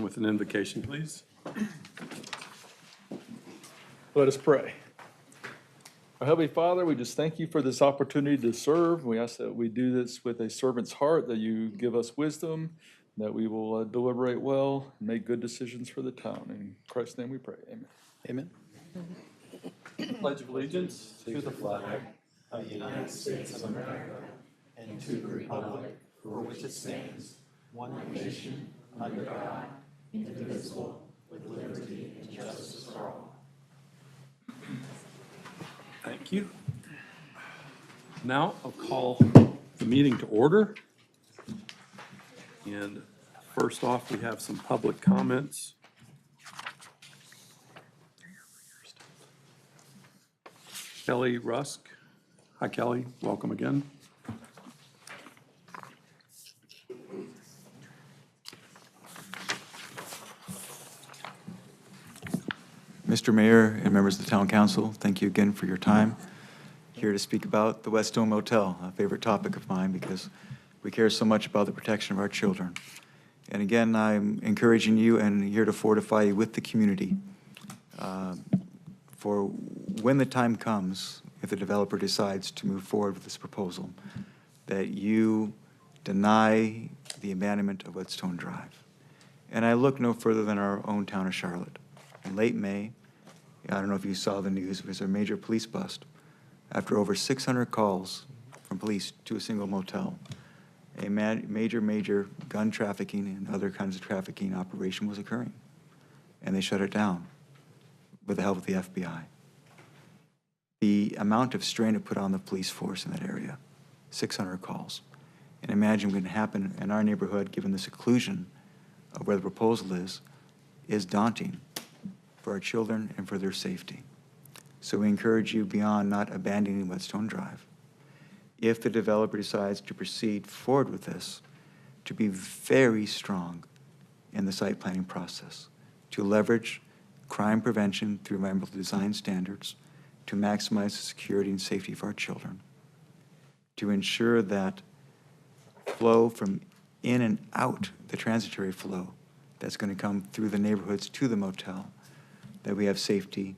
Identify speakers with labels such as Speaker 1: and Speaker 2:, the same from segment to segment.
Speaker 1: with an invocation, please.
Speaker 2: Let us pray. Our Heavenly Father, we just thank you for this opportunity to serve. We ask that we do this with a servant's heart, that you give us wisdom, that we will deliberate well, and make good decisions for the town. In Christ's name we pray. Amen.
Speaker 3: Amen.
Speaker 1: Pledge of allegiance to the flag
Speaker 4: of the United States of America and to the republic for which it stands, one nation, under God, indivisible, with liberty and justice for all.
Speaker 1: Thank you. Now I'll call the meeting to order. And first off, we have some public comments. Kelly Rusk. Hi, Kelly. Welcome again.
Speaker 3: Mr. Mayor and members of the Town Council, thank you again for your time. Here to speak about the Whetstone Motel, a favorite topic of mine because we care so much about the protection of our children. And again, I'm encouraging you and here to fortify you with the community for when the time comes, if the developer decides to move forward with this proposal, that you deny the abandonment of Whetstone Drive. And I look no further than our own town of Charlotte. In late May, I don't know if you saw the news, it was a major police bust. After over 600 calls from police to a single motel, a major gun trafficking and other kinds of trafficking operation was occurring. And they shut it down with the help of the FBI. The amount of strain it put on the police force in that area, 600 calls. And imagine what can happen in our neighborhood, given the seclusion of where the proposal is daunting for our children and for their safety. So we encourage you, beyond not abandoning Whetstone Drive, if the developer decides to proceed forward with this, to be very strong in the site planning process, to leverage crime prevention through environmental design standards, to maximize the security and safety of our children, to ensure that flow from in and out, the transitory flow that's going to come through the neighborhoods to the motel, that we have safety.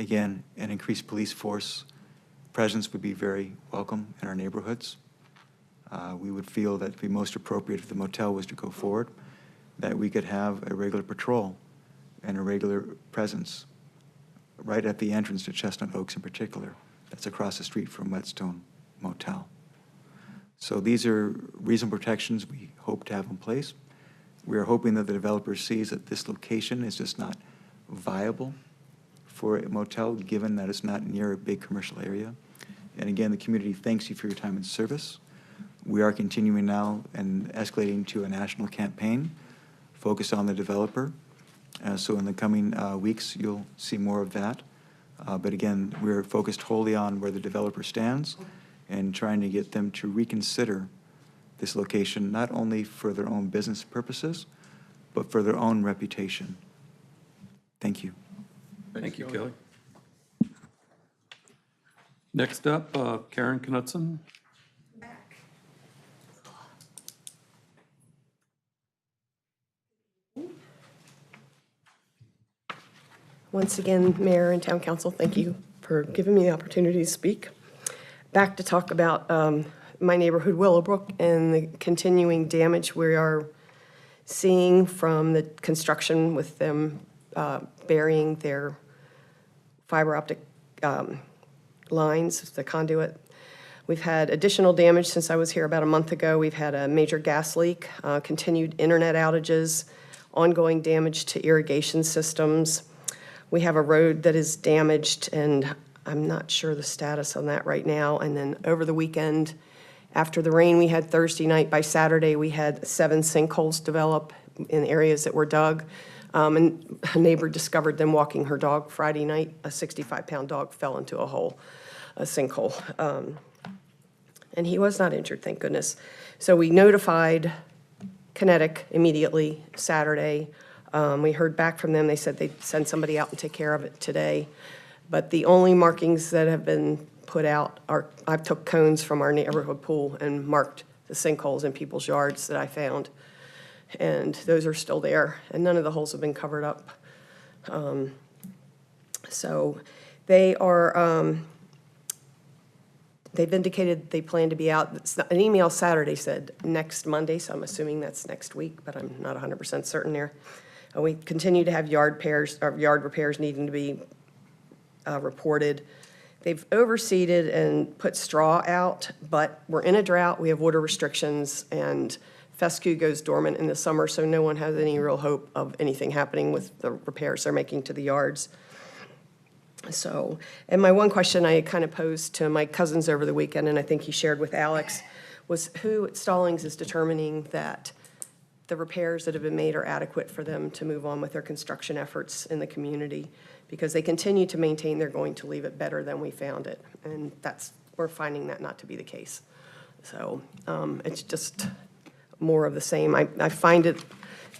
Speaker 3: Again, an increased police force presence would be very welcome in our neighborhoods. We would feel that it would be most appropriate if the motel was to go forward, that we could have a regular patrol and a regular presence right at the entrance to Chestnut Oaks in particular. That's across the street from Whetstone Motel. So these are reasonable protections we hope to have in place. We are hoping that the developer sees that this location is just not viable for a motel, given that it's not near a big commercial area. And again, the community thanks you for your time and service. We are continuing now and escalating to a national campaign focused on the developer. So in the coming weeks, you'll see more of that. But again, we're focused wholly on where the developer stands and trying to get them to reconsider this location, not only for their own business purposes, but for their own reputation. Thank you.
Speaker 1: Thank you, Kelly. Next up, Karen Knutson.
Speaker 5: Once again, Mayor and Town Council, thank you for giving me the opportunity to speak. Back to talk about my neighborhood, Willowbrook, and the continuing damage we are seeing from the construction with them burying their fiber optic lines, the conduit. We've had additional damage since I was here about a month ago. We've had a major gas leak, continued internet outages, ongoing damage to irrigation systems. We have a road that is damaged, and I'm not sure the status on that right now. And then over the weekend, after the rain we had Thursday night, by Saturday, we had 7 sinkholes develop in areas that were dug. And a neighbor discovered them walking her dog Friday night. A 65-pound dog fell into a sinkhole. And he was not injured, thank goodness. So we notified Kinetic immediately Saturday. We heard back from them. They said they'd send somebody out and take care of it today. But the only markings that have been put out are, I took cones from our neighborhood pool and marked the sinkholes in people's yards that I found. and those are still there, and none of the holes have been covered up. So they are, they've indicated they plan to be out. An email Saturday said next Monday, so I'm assuming that's next week, but I'm not 100% certain there. We continue to have yard repairs needing to be reported. They've overseeded and put straw out, but we're in a drought, we have water restrictions, and fescue goes dormant in the summer, so no one has any real hope of anything happening with the repairs they're making to the yards. So, and my one question I kind of posed to my cousins over the weekend, and I think he shared with Alex, was who at Stallings is determining that the repairs that have been made are adequate for them to move on with their construction efforts in the community, because they continue to maintain they're going to leave it better than we found it, and we're finding that not to be the case. So it's just more of the same. I find it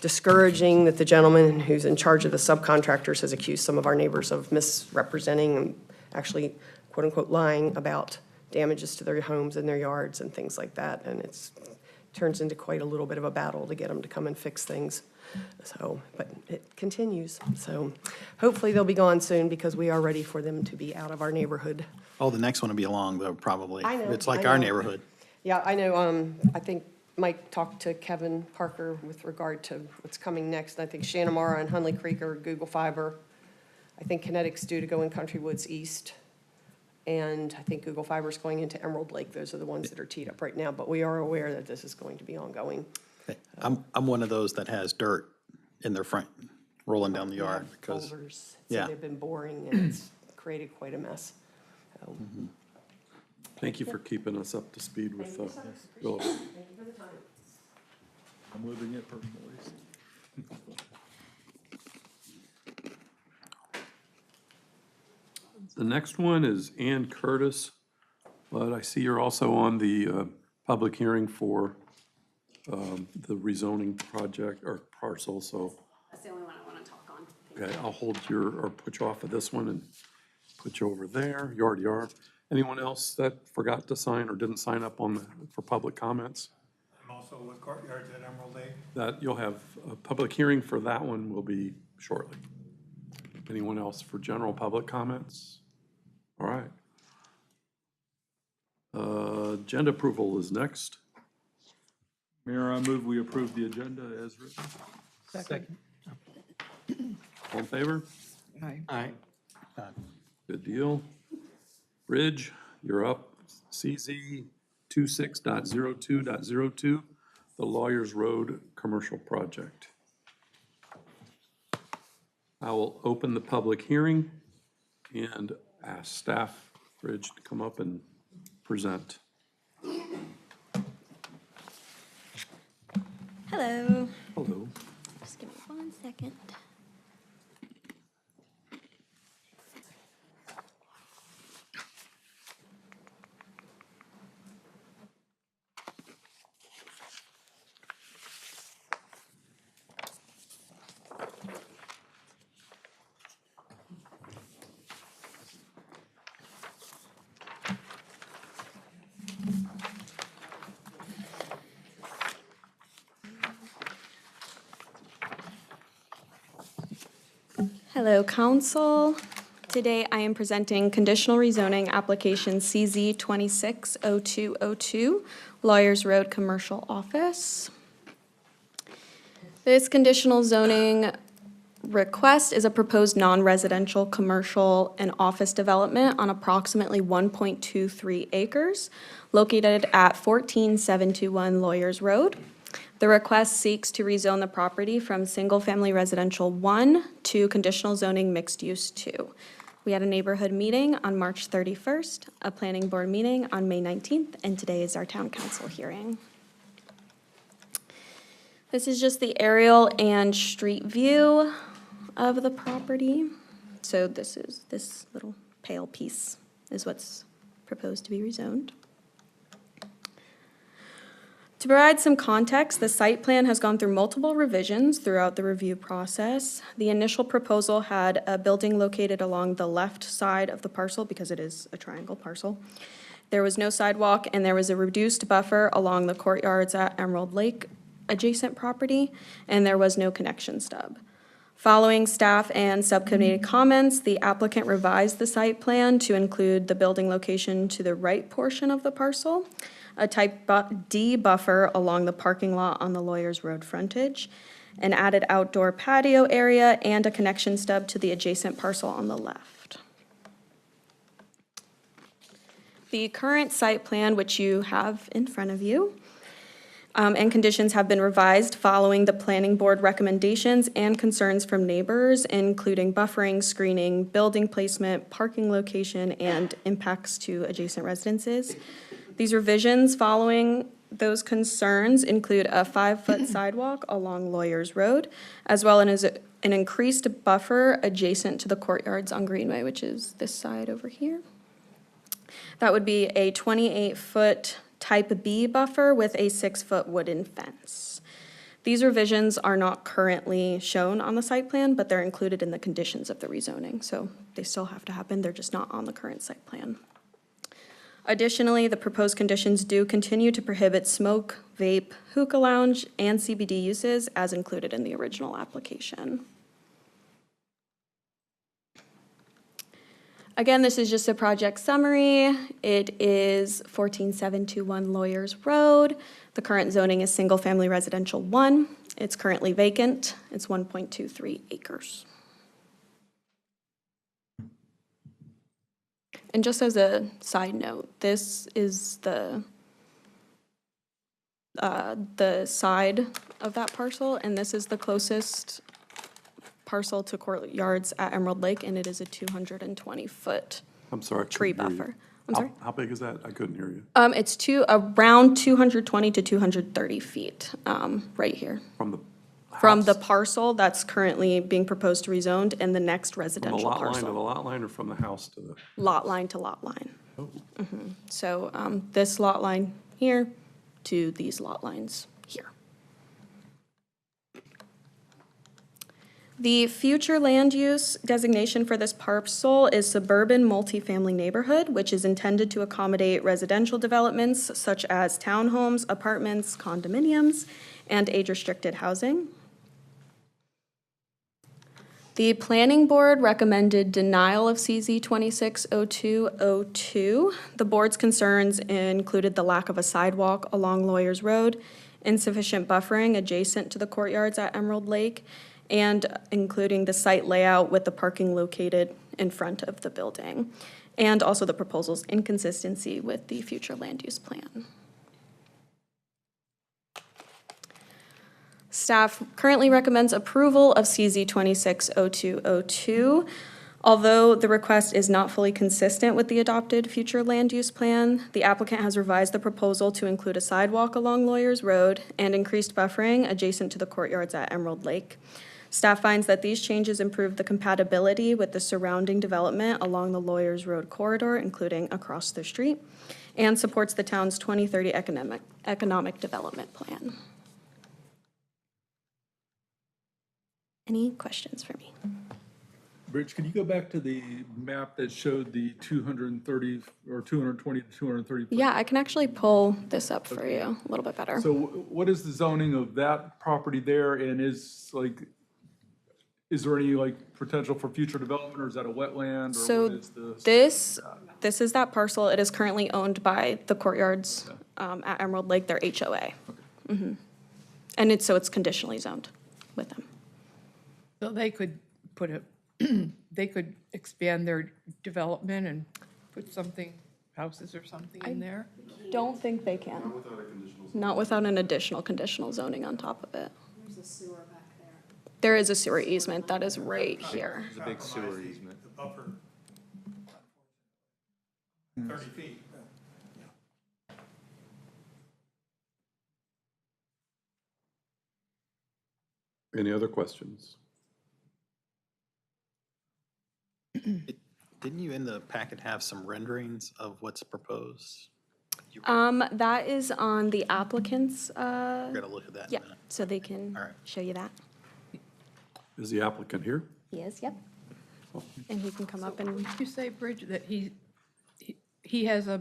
Speaker 5: discouraging that the gentleman who's in charge of the subcontractors has accused some of our neighbors of misrepresenting and actually, quote-unquote, lying about damages to their homes and their yards and things like that, and turns into quite a little bit of a battle to get them to come and fix things. So, but it continues. So hopefully they'll be gone soon, because we are ready for them to be out of our neighborhood.
Speaker 4: Oh, the next one will be along, though, probably.
Speaker 5: I know,
Speaker 4: It's like
Speaker 5: I
Speaker 4: our
Speaker 5: know.
Speaker 4: neighborhood.
Speaker 5: Yeah, I know, I think Mike talked to Kevin Parker with regard to what's coming next. I think Shanamara and Hunley Creek are Google Fiber. I think Kinetic's due to go in Country Woods East. And I think Google Fiber's going into Emerald Lake. Those are the ones that are teed up right now, but we are aware that this is going to be ongoing.
Speaker 4: I'm one of those that has dirt in their front rolling down the yard because,
Speaker 5: Boulders.
Speaker 4: yeah.
Speaker 5: So they've been boring, and it's created quite a mess. So,
Speaker 1: Thank you for keeping us up to speed with Philip.
Speaker 5: Thank you for the time.
Speaker 2: I'm living it personally.
Speaker 1: The next one is Ann Curtis, but I see you're also on the public hearing for the rezoning project or parcel, so,
Speaker 6: That's the only one I want to talk on.
Speaker 1: okay, I'll hold or put you off of this one and put you over there. You already are. Anyone else that forgot to sign or didn't sign up for public comments?
Speaker 7: I'm also with Courtyards at Emerald Lake.
Speaker 1: That you'll have a public hearing for that one will be shortly. Anyone else for general public comments? All right. Agenda approval is next.
Speaker 2: Mayor, I move we approve the agenda as written.
Speaker 7: Second.
Speaker 1: All in favor?
Speaker 4: Aye.
Speaker 1: Good deal. Bridge, you're up. CZ 26.02.02, the Lawyers Road Commercial Project. I will open the public hearing and ask staff, Bridge, to come up and present.
Speaker 6: Hello.
Speaker 1: Hello.
Speaker 6: Just give me 1 second. Hello, Council. Today I am presenting conditional rezoning application CZ 260202, Lawyers Road Commercial Office. This conditional zoning request is a proposed non-residential commercial and office development on approximately 1.23 acres located at 14721 Lawyers Road. The request seeks to rezone the property from single-family residential 1 to conditional zoning mixed-use 2. We had a neighborhood meeting on March 31st, a planning board meeting on May 19th, and today is our town council hearing. This is just the aerial and street view of the property. So this little pale piece is what's proposed to be rezoned. To provide some context, the site plan has gone through multiple revisions throughout the review process. The initial proposal had a building located along the left side of the parcel because it is a triangle parcel. There was no sidewalk and there was a reduced buffer along the courtyards at Emerald Lake adjacent property, and there was no connection stub. Following staff and subcommittee comments, the applicant revised the site plan to include the building location to the right portion of the parcel, a type D buffer along the parking lot on the Lawyers Road frontage, an added outdoor patio area, and a connection stub to the adjacent parcel on the left. The current site plan, which you have in front of you, and conditions have been revised following the planning board recommendations and concerns from neighbors, including buffering, screening, building placement, parking location, and impacts to adjacent residences. These revisions following those concerns include a 5-foot sidewalk along Lawyers Road, as well as an increased buffer adjacent to the courtyards on Greenway, which is this side over here. That would be a 28-foot type B buffer with a 6-foot wooden fence. These revisions are not currently shown on the site plan, but they're included in the conditions of the rezoning, so they still have to happen, they're just not on the current site plan. Additionally, the proposed conditions do continue to prohibit smoke, vape, hookah lounge, and CBD uses as included in the original application. Again, this is just a project summary. It is 14721 Lawyers Road. The current zoning is single-family residential 1. It's currently vacant. It's 1.23 acres. And just as a side note, this is the side of that parcel, and this is the closest parcel to courtyards at Emerald Lake, and it is a 220-foot
Speaker 1: I'm sorry. I
Speaker 6: tree
Speaker 1: couldn't hear you.
Speaker 6: buffer. I'm sorry?
Speaker 1: How big is that? I couldn't hear you.
Speaker 6: It's around 220 to 230 feet, right here.
Speaker 1: From the house?
Speaker 6: From the parcel that's currently being proposed to rezoned and the next
Speaker 1: From the
Speaker 6: residential
Speaker 1: lot line to the
Speaker 6: parcel.
Speaker 1: lot line, or from the house to the?
Speaker 6: Lot line to lot line.
Speaker 1: Oh,
Speaker 6: So this lot line here to these lot lines here. The future land use designation for this parcel is suburban multifamily neighborhood, which is intended to accommodate residential developments such as townhomes, apartments, condominiums, and age-restricted housing. The planning board recommended denial of CZ 260202. The board's concerns included the lack of a sidewalk along Lawyers Road, insufficient buffering adjacent to the courtyards at Emerald Lake, and including the site layout with the parking located in front of the building, and also the proposal's inconsistency with the future land use plan. Staff currently recommends approval of CZ 260202. Although the request is not fully consistent with the adopted future land use plan, the applicant has revised the proposal to include a sidewalk along Lawyers Road and increased buffering adjacent to the courtyards at Emerald Lake. Staff finds that these changes improve the compatibility with the surrounding development along the Lawyers Road corridor, including across the street, and supports the town's 2030 economic development plan. Any questions for me?
Speaker 2: Rich, can you go back to the map that showed the 230 or 220 to 230?
Speaker 6: Yeah, I can actually pull this up for you a little bit better.
Speaker 2: So what is the zoning of that property there, and is there any potential for future development, or is that a wetland, or
Speaker 6: So
Speaker 2: what is the?
Speaker 6: this is that parcel. It is currently owned by the courtyards at Emerald Lake, their HOA. Mhm. And it's conditionally zoned with them.
Speaker 8: So they could they could expand their development and put houses or something in there?
Speaker 6: Don't think they can. Not without an additional conditional zoning on top of it. There's a sewer back there. There is a sewer easement that is right here.
Speaker 3: There's a big sewer easement.
Speaker 7: The buffer. 30 feet.
Speaker 1: any other questions?
Speaker 4: Didn't you in the packet have some renderings of what's proposed?
Speaker 6: That is on the applicant's,
Speaker 4: We're gonna look at that in
Speaker 6: yeah,
Speaker 4: a minute.
Speaker 6: so they can
Speaker 4: All right.
Speaker 6: show you that.
Speaker 1: Is the applicant here?
Speaker 6: He is, yep. And he can come up and,
Speaker 8: Did you say, Bridge, that he he has a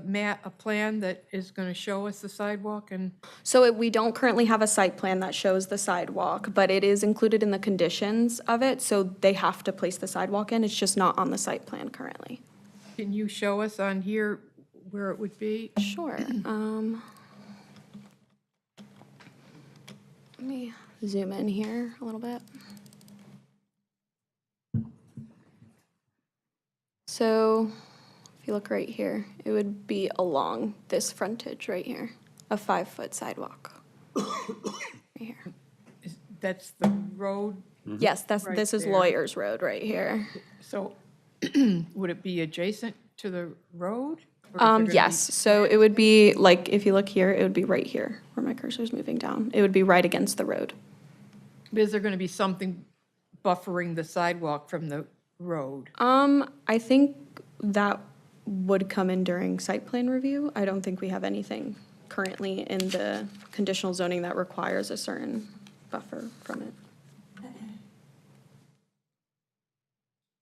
Speaker 8: plan that is going to show us the sidewalk and,
Speaker 6: So we don't currently have a site plan that shows the sidewalk, but it is included in the conditions of it, so they have to place the sidewalk in. It's just not on the site plan currently.
Speaker 8: can you show us on here where it would be?
Speaker 6: Sure. Let me zoom in here a little bit. So if you look right here, it would be along this frontage right here, a 5-foot sidewalk. Right here.
Speaker 8: That's the road,
Speaker 6: Yes,
Speaker 8: Right
Speaker 6: this is
Speaker 8: there.
Speaker 6: Lawyers Road right here.
Speaker 8: so would it be adjacent to the road? Or is there gonna be-
Speaker 6: Yes, so it would be, like, if you look here, it would be right here, where my cursor's moving down. It would be right against the road.
Speaker 8: Is there going to be something buffering the sidewalk from the road?
Speaker 6: I think that would come in during site plan review. I don't think we have anything currently in the conditional zoning that requires a certain buffer from it.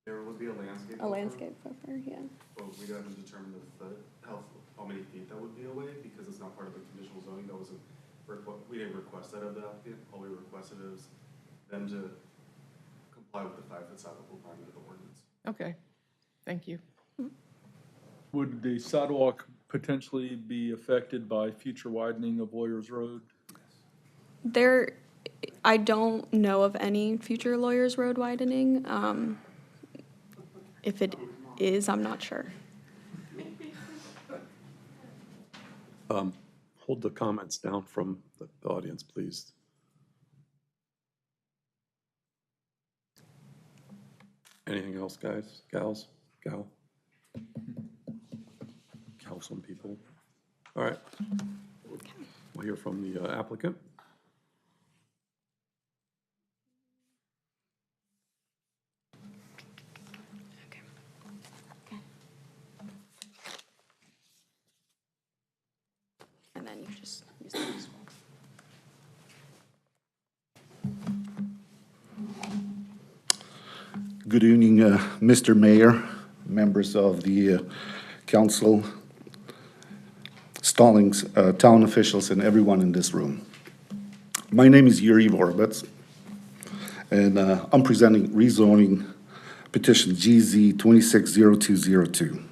Speaker 9: There would be a landscape.
Speaker 6: A landscape buffer, yeah.
Speaker 9: But we haven't determined how many feet that would be away, because it's not part of the conditional zoning. That wasn't, we didn't request that of the applicant. All we requested is them to comply with the 5-foot sidewalk requirement of the ordinance.
Speaker 8: Okay, thank you.
Speaker 2: Would the sidewalk potentially be affected by future widening of Lawyers Road?
Speaker 6: I don't know of any future Lawyers Road widening. If it is, I'm not sure.
Speaker 1: Hold the comments down from the audience, please. Anything else, guys, gals, gal? Some people. All right. We'll hear from the applicant.
Speaker 6: And then you just use the next one.
Speaker 10: Good evening, Mr. Mayor, members of the council, Stallings, town officials, and everyone in this room. My name is Yuri Vorbets, and I'm presenting rezoning petition GZ 260202.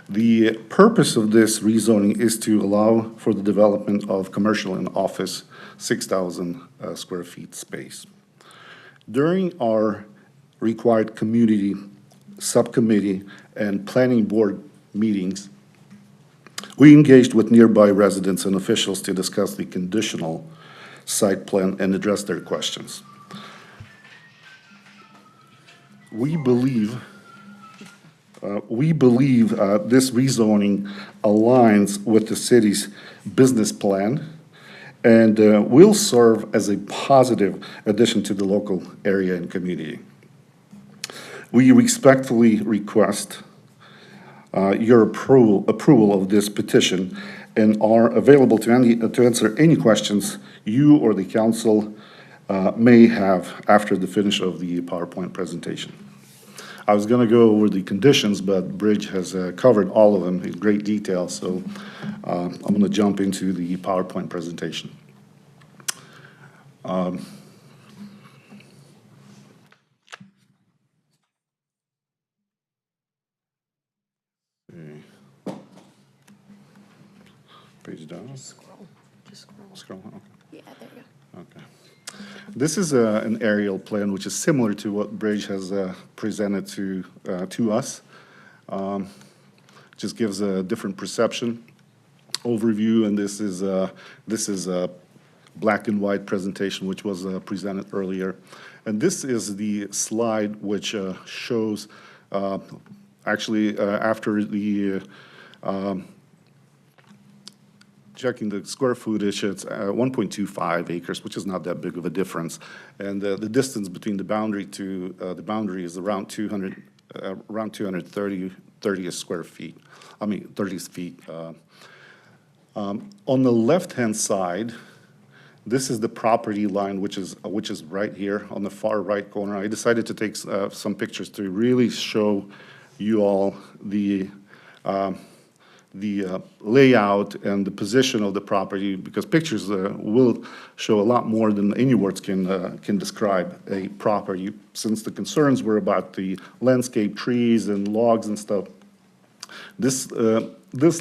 Speaker 10: The purpose of this rezoning is to allow for the development of commercial and office 6,000 square feet space. During our required community, subcommittee, and planning board meetings, we engaged with nearby residents and officials to discuss the conditional site plan and address their questions. We believe this rezoning aligns with the city's business plan and will serve as a positive addition to the local area and community. We respectfully request your approval of this petition and are available to answer any questions you or the council may have after the finish of the PowerPoint presentation. I was going to go over the conditions, but Bridge has covered all of them in great detail, so I'm going to jump into the PowerPoint presentation. Page down.
Speaker 6: Just scroll.
Speaker 10: Scroll, okay.
Speaker 6: Yeah, there you go.
Speaker 10: Okay. This is an aerial plan, which is similar to what Bridge has presented to us. Just gives a different perception overview, and this is a black and white presentation, which was presented earlier. And this is the slide which shows, actually, after the checking the square footage, it's 1.25 acres, which is not that big of a difference. And the distance between the boundary to the boundary is around 230 square feet. 30 feet. On the left-hand side, this is the property line, which is right here on the far right corner. I decided to take some pictures to really show you all the layout and the position of the property, because pictures will show a lot more than any words can describe a property, since the concerns were about the landscape, trees and logs and stuff. This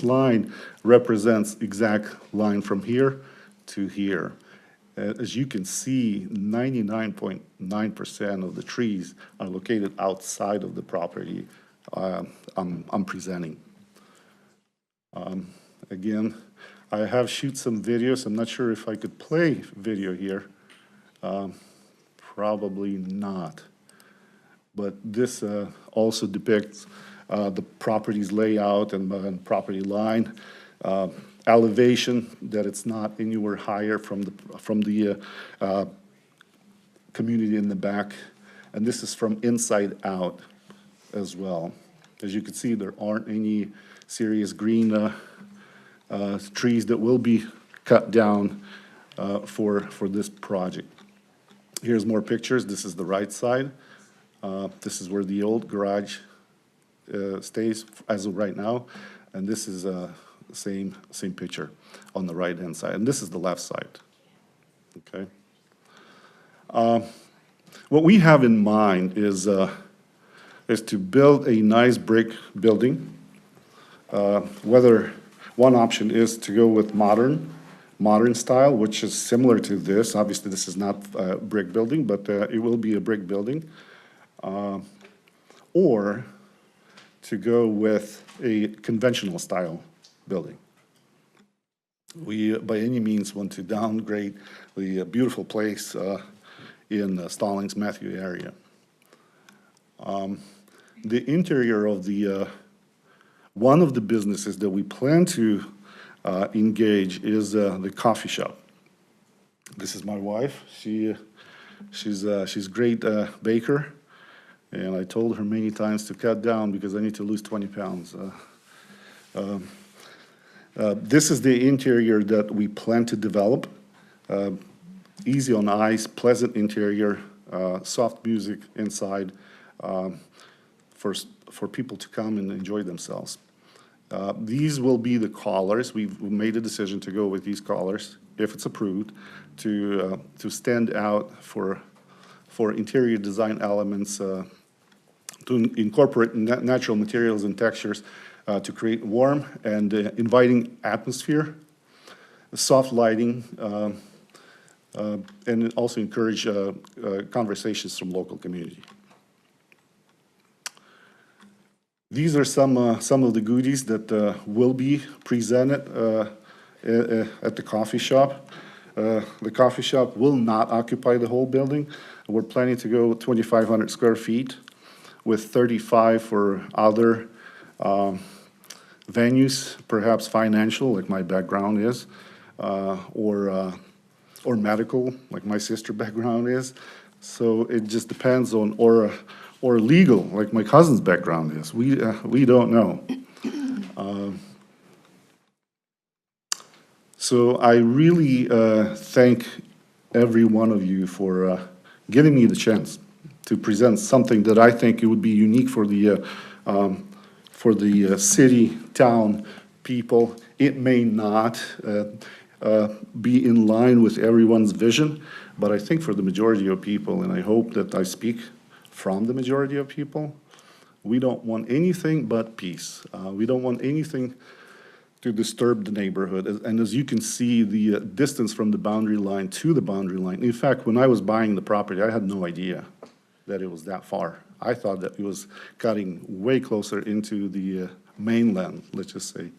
Speaker 10: line represents exact line from here to here. As you can see, 99.9% of the trees are located outside of the property I'm presenting. Again, I have shoot some videos. I'm not sure if I could play video here. Probably not. But this also depicts the property's layout and property line, elevation, that it's not anywhere higher from the community in the back. And this is from inside out as well. As you can see, there aren't any serious green trees that will be cut down for this project. Here's more pictures. This is the right side. This is where the old garage stays as of right now, and this is same picture on the right-hand side, and this is the left side. Okay. What we have in mind is to build a nice brick building. Whether one option is to go with modern style, which is similar to this. Obviously, this is not a brick building, but it will be a brick building. Or to go with a conventional style building. We, by any means, want to downgrade the beautiful place in Stallings, Matthew area. The interior of the one of the businesses that we plan to engage is the coffee shop. This is my wife. She's a great baker, and I told her many times to cut down because I need to lose 20 pounds. This is the interior that we plan to develop. Easy on eyes, pleasant interior, soft music inside for people to come and enjoy themselves. These will be the colors. We've made a decision to go with these colors, if it's approved, to stand out for interior design elements, to incorporate natural materials and textures, to create warm and inviting atmosphere, soft lighting, and also encourage conversations from local community. These are some of the goodies that will be presented at the coffee shop. The coffee shop will not occupy the whole building. We're planning to go 2,500 square feet with 35 for other venues, perhaps financial, like my background is, or medical, like my sister's background is. So it just depends on, or legal, like my cousin's background is. We don't know. So I really thank every one of you for giving me the chance to present something that I think it would be unique for the city, town, people. It may not be in line with everyone's vision, but I think for the majority of people, and I hope that I speak from the majority of people, we don't want anything but peace. We don't want anything to disturb the neighborhood. And as you can see, the distance from the boundary line to the boundary line. In fact, when I was buying the property, I had no idea that it was that far. I thought that it was cutting way closer into the mainland, let's just say.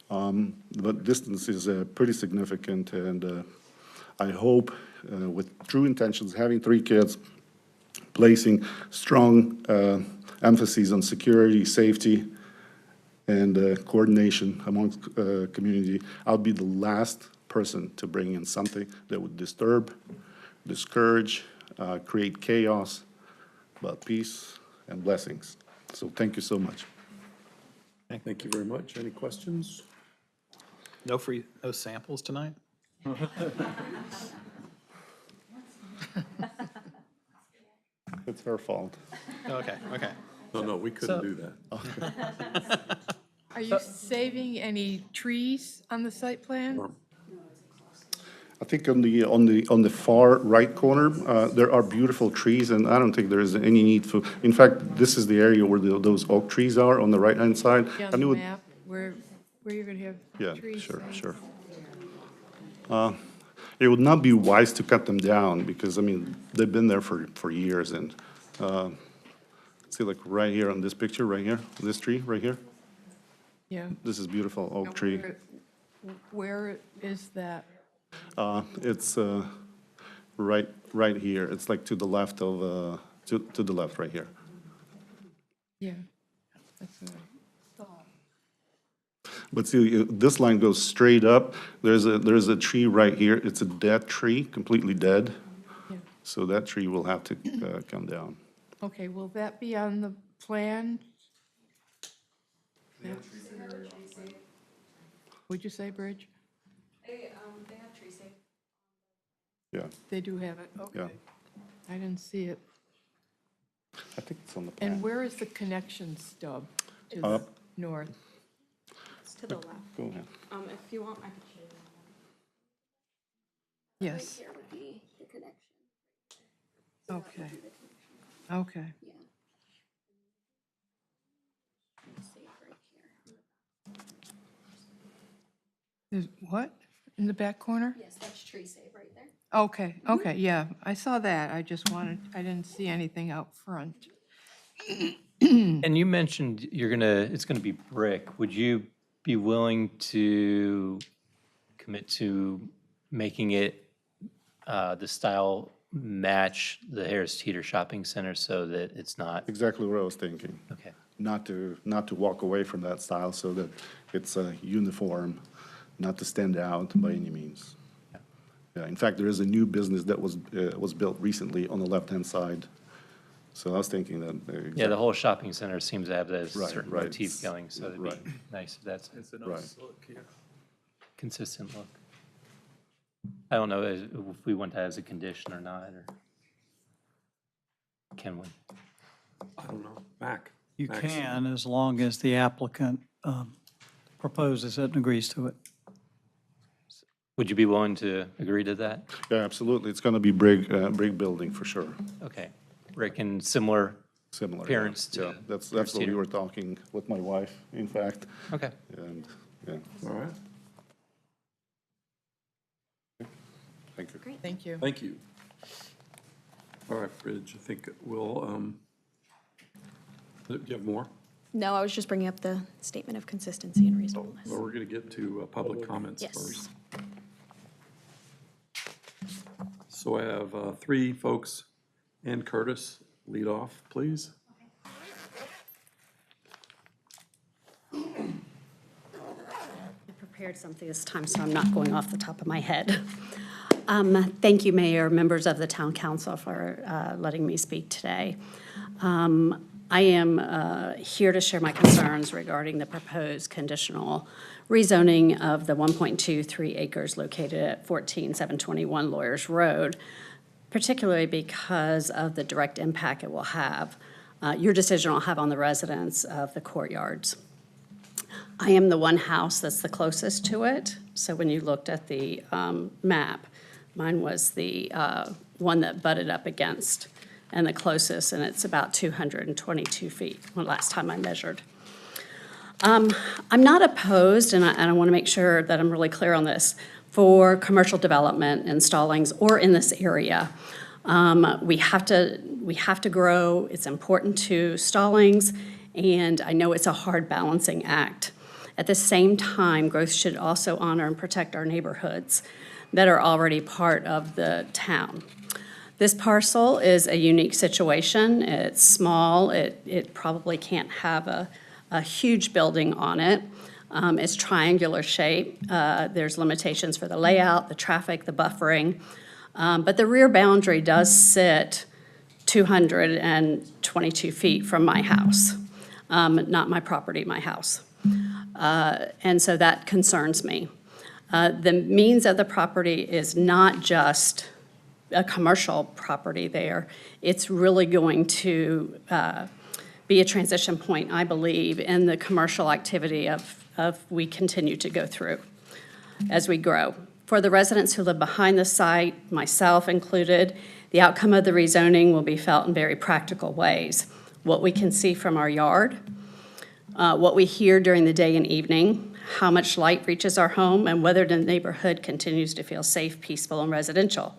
Speaker 10: But distance is pretty significant, and I hope, with true intentions, having 3 kids, placing strong emphasis on security, safety, and coordination amongst community, I'll be the last person to bring in something that would disturb, discourage, create chaos, but peace and blessings. So thank you so much.
Speaker 1: Thank you very much. Any questions?
Speaker 4: No samples tonight?
Speaker 10: It's her fault.
Speaker 4: Okay.
Speaker 1: No, we couldn't do that.
Speaker 8: Are you saving any trees on the site plan?
Speaker 10: I think on the far right corner, there are beautiful trees, and I don't think there is any need for, in fact, this is the area where those oak trees are on the right-hand side.
Speaker 8: Yeah,
Speaker 10: I
Speaker 8: on the
Speaker 10: knew it-
Speaker 8: map, where you're gonna have
Speaker 10: Yeah,
Speaker 8: trees.
Speaker 10: sure,
Speaker 8: and-
Speaker 10: sure. It would not be wise to cut them down, because, I mean, they've been there for years, and, see, like, right here on this picture, right here, this tree, right here,
Speaker 8: Yeah.
Speaker 10: this is beautiful oak
Speaker 8: Now,
Speaker 10: tree.
Speaker 8: Where is that?
Speaker 10: It's, right here, it's like to the left of, to the left, right here.
Speaker 8: Yeah, that's what I thought.
Speaker 10: But see, this line goes straight up. There's a tree right here. It's a dead tree, completely dead.
Speaker 8: Yeah.
Speaker 10: So that tree will have to come down.
Speaker 8: Okay, will that be on the plan? Would you say, Bridge?
Speaker 6: They have tree safe.
Speaker 10: Yeah,
Speaker 8: They do have it, okay.
Speaker 10: Yeah.
Speaker 8: I didn't see it.
Speaker 10: I think it's on the
Speaker 8: And
Speaker 10: plan.
Speaker 8: where is the connection stub to the
Speaker 10: Up.
Speaker 8: north?
Speaker 6: It's to the left.
Speaker 10: Go ahead.
Speaker 6: If you want, I can show you.
Speaker 8: Yes,
Speaker 6: Here would be the connection.
Speaker 8: okay, okay. There's what, in the back corner?
Speaker 6: Yes, that's tree safe right there.
Speaker 8: Okay, okay, yeah, I saw that, I didn't see anything out front.
Speaker 11: And you mentioned it's gonna be brick. Would you be willing to commit to making it, the style match the Harris Teeter Shopping Center so that it's not,
Speaker 10: Exactly what I was thinking.
Speaker 11: okay.
Speaker 10: Not to walk away from that style so that it's uniform, not to stand out by any means. Yeah, in fact, there is a new business that was built recently on the left-hand side. So I was thinking that.
Speaker 11: Yeah, the whole shopping center seems to have that
Speaker 10: Right,
Speaker 11: certain
Speaker 10: right.
Speaker 11: motif going, so it'd
Speaker 10: Right.
Speaker 11: be nice if that's
Speaker 2: It's a
Speaker 10: Right.
Speaker 2: nice look here.
Speaker 11: consistent look. I don't know if we want that as a condition or not, or can we?
Speaker 1: I don't know. Mac?
Speaker 12: You
Speaker 1: Max?
Speaker 12: can, as long as the applicant proposes it and agrees to it.
Speaker 11: Would you be willing to agree to that?
Speaker 10: Yeah, absolutely. It's going to be brick building for sure.
Speaker 11: Okay. Rick, and similar,
Speaker 10: Similar. yeah.
Speaker 11: Appearance to
Speaker 10: Yeah, that's
Speaker 11: Harris
Speaker 10: what we
Speaker 11: Teeter.
Speaker 10: were talking with my wife, in fact,
Speaker 11: okay.
Speaker 10: and, yeah,
Speaker 1: All right,
Speaker 10: thank you.
Speaker 8: Thank you.
Speaker 1: thank you. All right, Bridge, I think we'll, do you have more?
Speaker 6: No, I was just bringing up the statement of consistency and
Speaker 1: Well,
Speaker 6: reasonableness.
Speaker 1: we're going to get to public comments
Speaker 6: Yes.
Speaker 1: first. So I have three folks. Ann Curtis, lead off, please.
Speaker 13: I prepared something this time, so I'm not going off the top of my head. Thank you, Mayor, members of the Town Council, for letting me speak today. I am here to share my concerns regarding the proposed conditional rezoning of the 1.23 acres located at 14721 Lawyers Road, particularly because of the direct impact it will have, your decision will have on the residents of the courtyards. I am the one house that's the closest to it, so when you looked at the map, mine was the one that butted up against and the closest, and it's about 222 feet, when last time I measured. I'm not opposed, and I want to make sure that I'm really clear on this, for commercial development in Stallings or in this area. We have to grow. It's important to Stallings, and I know it's a hard balancing act. At the same time, growth should also honor and protect our neighborhoods that are already part of the town. This parcel is a unique situation. It's small. It probably can't have a huge building on it. It's triangular shape. There's limitations for the layout, the traffic, the buffering. But the rear boundary does sit 222 feet from my house. Not my property, my house. And so that concerns me. The means of the property is not just a commercial property there. It's really going to be a transition point, I believe, in the commercial activity of we continue to go through as we grow. For the residents who live behind the site, myself included, the outcome of the rezoning will be felt in very practical ways. What we can see from our yard, what we hear during the day and evening, how much light reaches our home, and whether the neighborhood continues to feel safe, peaceful, and residential.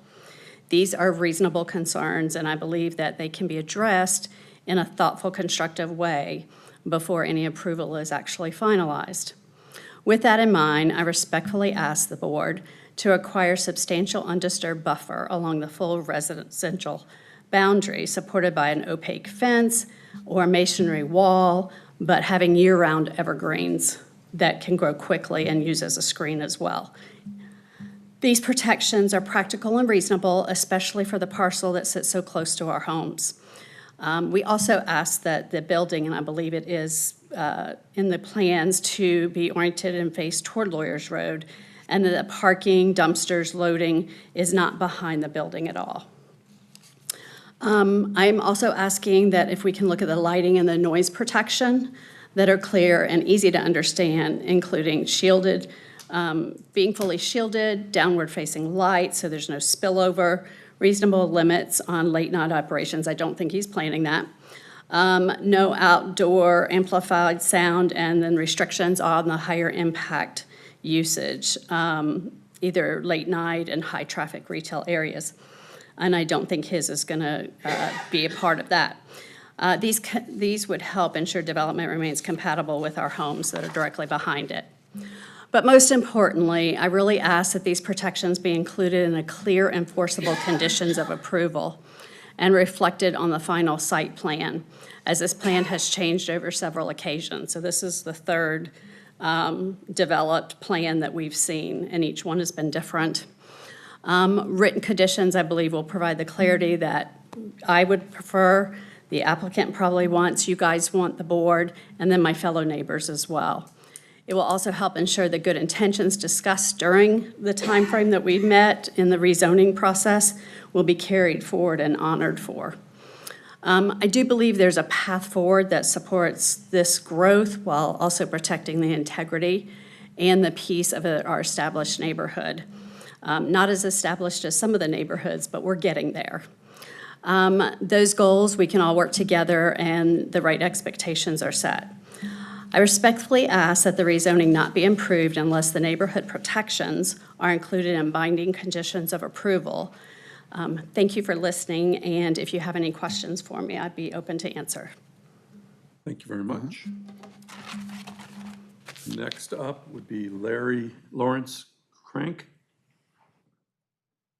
Speaker 13: These are reasonable concerns, and I believe that they can be addressed in a thoughtful, constructive way before any approval is actually finalized. With that in mind, I respectfully ask the board to acquire substantial undisturbed buffer along the full residential boundary, supported by an opaque fence or a masonry wall, but having year-round evergreens that can grow quickly and use as a screen as well. These protections are practical and reasonable, especially for the parcel that sits so close to our homes. We also ask that the building, and I believe it is in the plans, to be oriented and face toward Lawyers Road, and that the parking, dumpsters, loading is not behind the building at all. I'm also asking that if we can look at the lighting and the noise protection that are clear and easy to understand, including shielded, being fully shielded, downward-facing light, so there's no spillover, reasonable limits on late-night operations. I don't think he's planning that. No outdoor amplified sound, and then restrictions on the higher impact usage, either late night and high-traffic retail areas. And I don't think his is going to be a part of that. These would help ensure development remains compatible with our homes that are directly behind it. But most importantly, I really ask that these protections be included in a clear enforceable conditions of approval and reflected on the final site plan, as this plan has changed over several occasions. So this is the third developed plan that we've seen, and each one has been different. Written conditions, I believe, will provide the clarity that I would prefer, the applicant probably wants, you guys want, the board, and then my fellow neighbors as well. It will also help ensure the good intentions discussed during the timeframe that we've met in the rezoning process will be carried forward and honored for. I do believe there's a path forward that supports this growth while also protecting the integrity and the peace of our established neighborhood. Not as established as some of the neighborhoods, but we're getting there. Those goals, we can all work together and the right expectations are set. I respectfully ask that the rezoning not be improved unless the neighborhood protections are included in binding conditions of approval. Thank you for listening, and if you have any questions for me, I'd be open to answer.
Speaker 1: Thank you very much. Next up would be Lawrence Crank.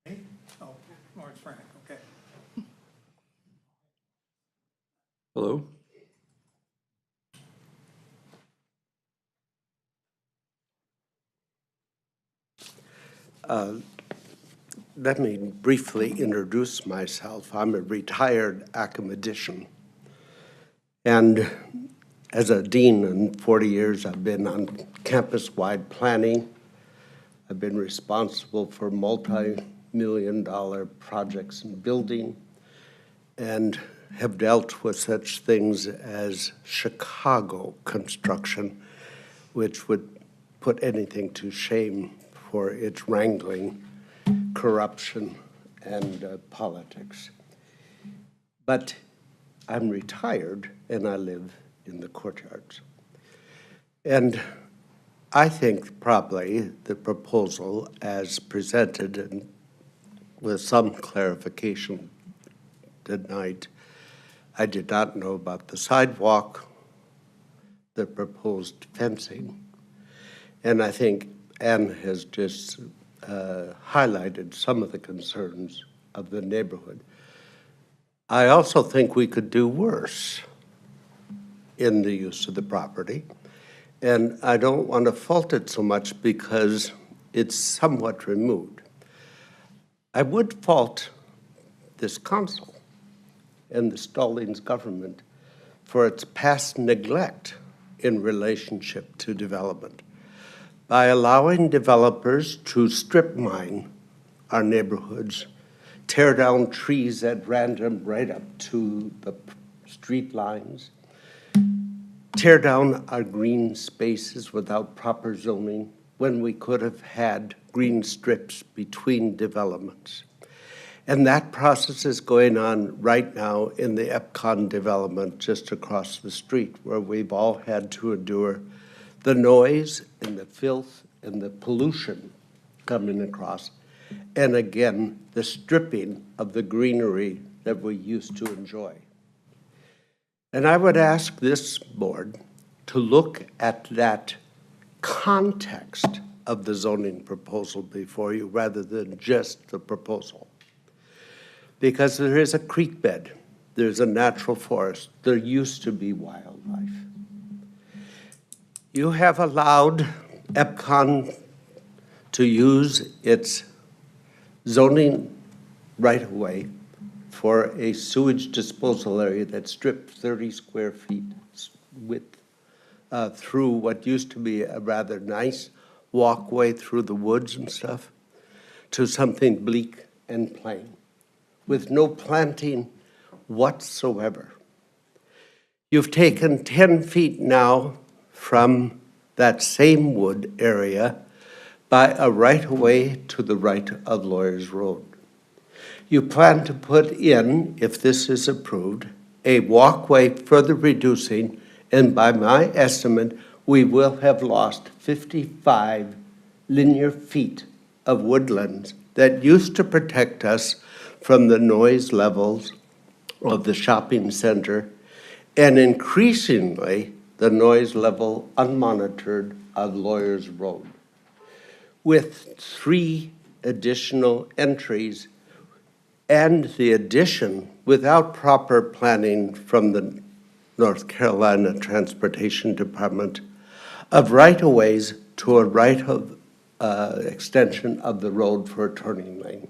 Speaker 7: Oh, Lawrence Frank, okay.
Speaker 1: Hello.
Speaker 14: Let me briefly introduce myself. I'm a retired academician. And as a dean in 40 years, I've been on campus-wide planning. I've been responsible for multi-million-dollar projects in building and have dealt with such things as Chicago construction, which would put anything to shame for its wrangling, corruption, and politics. But I'm retired, and I live in the courtyards. And I think probably the proposal as presented, and with some clarification tonight, I did not know about the sidewalk, the proposed fencing, and I think Ann has just highlighted some of the concerns of the neighborhood. I also think we could do worse in the use of the property, and I don't want to fault it so much because it's somewhat removed. I would fault this council and the Stallings government for its past neglect in relationship to development. By allowing developers to strip mine our neighborhoods, tear down trees at random right up to the street lines, tear down our green spaces without proper zoning when we could have had green strips between developments. And that process is going on right now in the Epcon development just across the street, where we've all had to endure the noise and the filth and the pollution coming across. And again, the stripping of the greenery that we used to enjoy. And I would ask this board to look at that context of the zoning proposal before you rather than just the proposal. Because there is a creek bed, there's a natural forest, there used to be wildlife. You have allowed Epcon to use its zoning right-of-way for a sewage disposal area that stripped 30 square feet width through what used to be a rather nice walkway through the woods and stuff to something bleak and plain, with no planting whatsoever. You've taken 10 feet now from that same wood area by a right-of-way to the right of Lawyers Road. You plan to put in, if this is approved, a walkway further reducing, and by my estimate, we will have lost 55 linear feet of woodlands that used to protect us from the noise levels of the shopping center, and increasingly the noise level unmonitored of Lawyers Road. With 3 additional entries and the addition, without proper planning from the North Carolina Transportation Department, of right-of-ways to a right of extension of the road for a turning lane.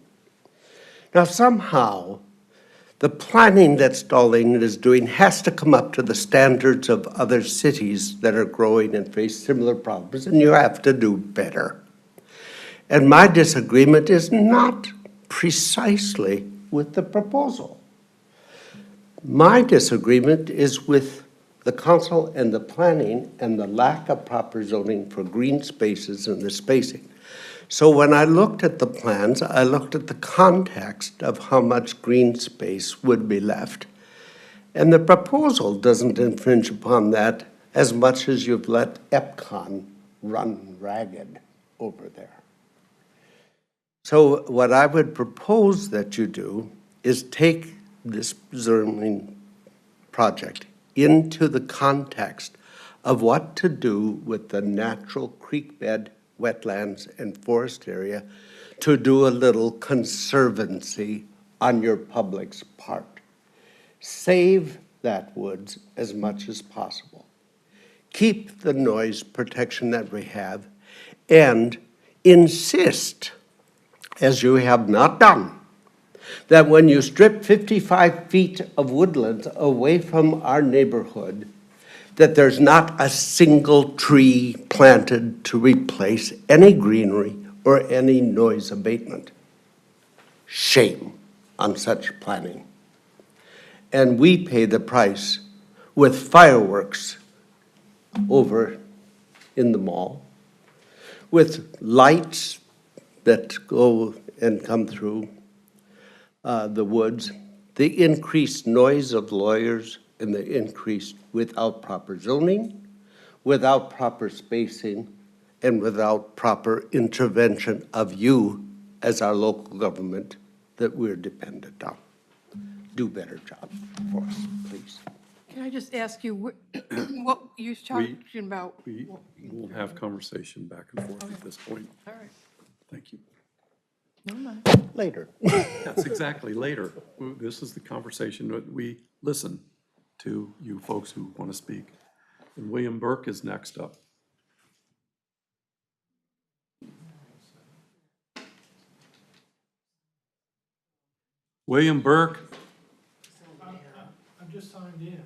Speaker 14: Now, somehow, the planning that Stallings is doing has to come up to the standards of other cities that are growing and face similar problems, and you have to do better. And my disagreement is not precisely with the proposal. My disagreement is with the council and the planning and the lack of proper zoning for green spaces and the spacing. So when I looked at the plans, I looked at the context of how much green space would be left. And the proposal doesn't infringe upon that as much as you've let Epcon run ragged over there. So what I would propose that you do is take this zoning project into the context of what to do with the natural creek bed, wetlands, and forest area to do a little conservancy on your public's part. Save that woods as much as possible. Keep the noise protection that we have, and insist, as you have not done, that when you strip 55 feet of woodlands away from our neighborhood, that there's not a single tree planted to replace any greenery or any noise abatement. Shame on such planning. And we pay the price with fireworks over in the mall, with lights that go and come through the woods, the increased noise of lawyers, and the increased without proper zoning, without proper spacing, and without proper intervention of you as our local government that we're dependent on. Do a better job for us, please.
Speaker 8: Can I just ask you, what you talking about?
Speaker 1: We will have conversation back and forth at this point.
Speaker 8: All right,
Speaker 1: Thank you.
Speaker 8: never mind.
Speaker 14: Later.
Speaker 1: That's exactly later. This is the conversation that we listen to you folks who want to speak. And William Burke is next up. William Burke.
Speaker 7: I'm just signed in.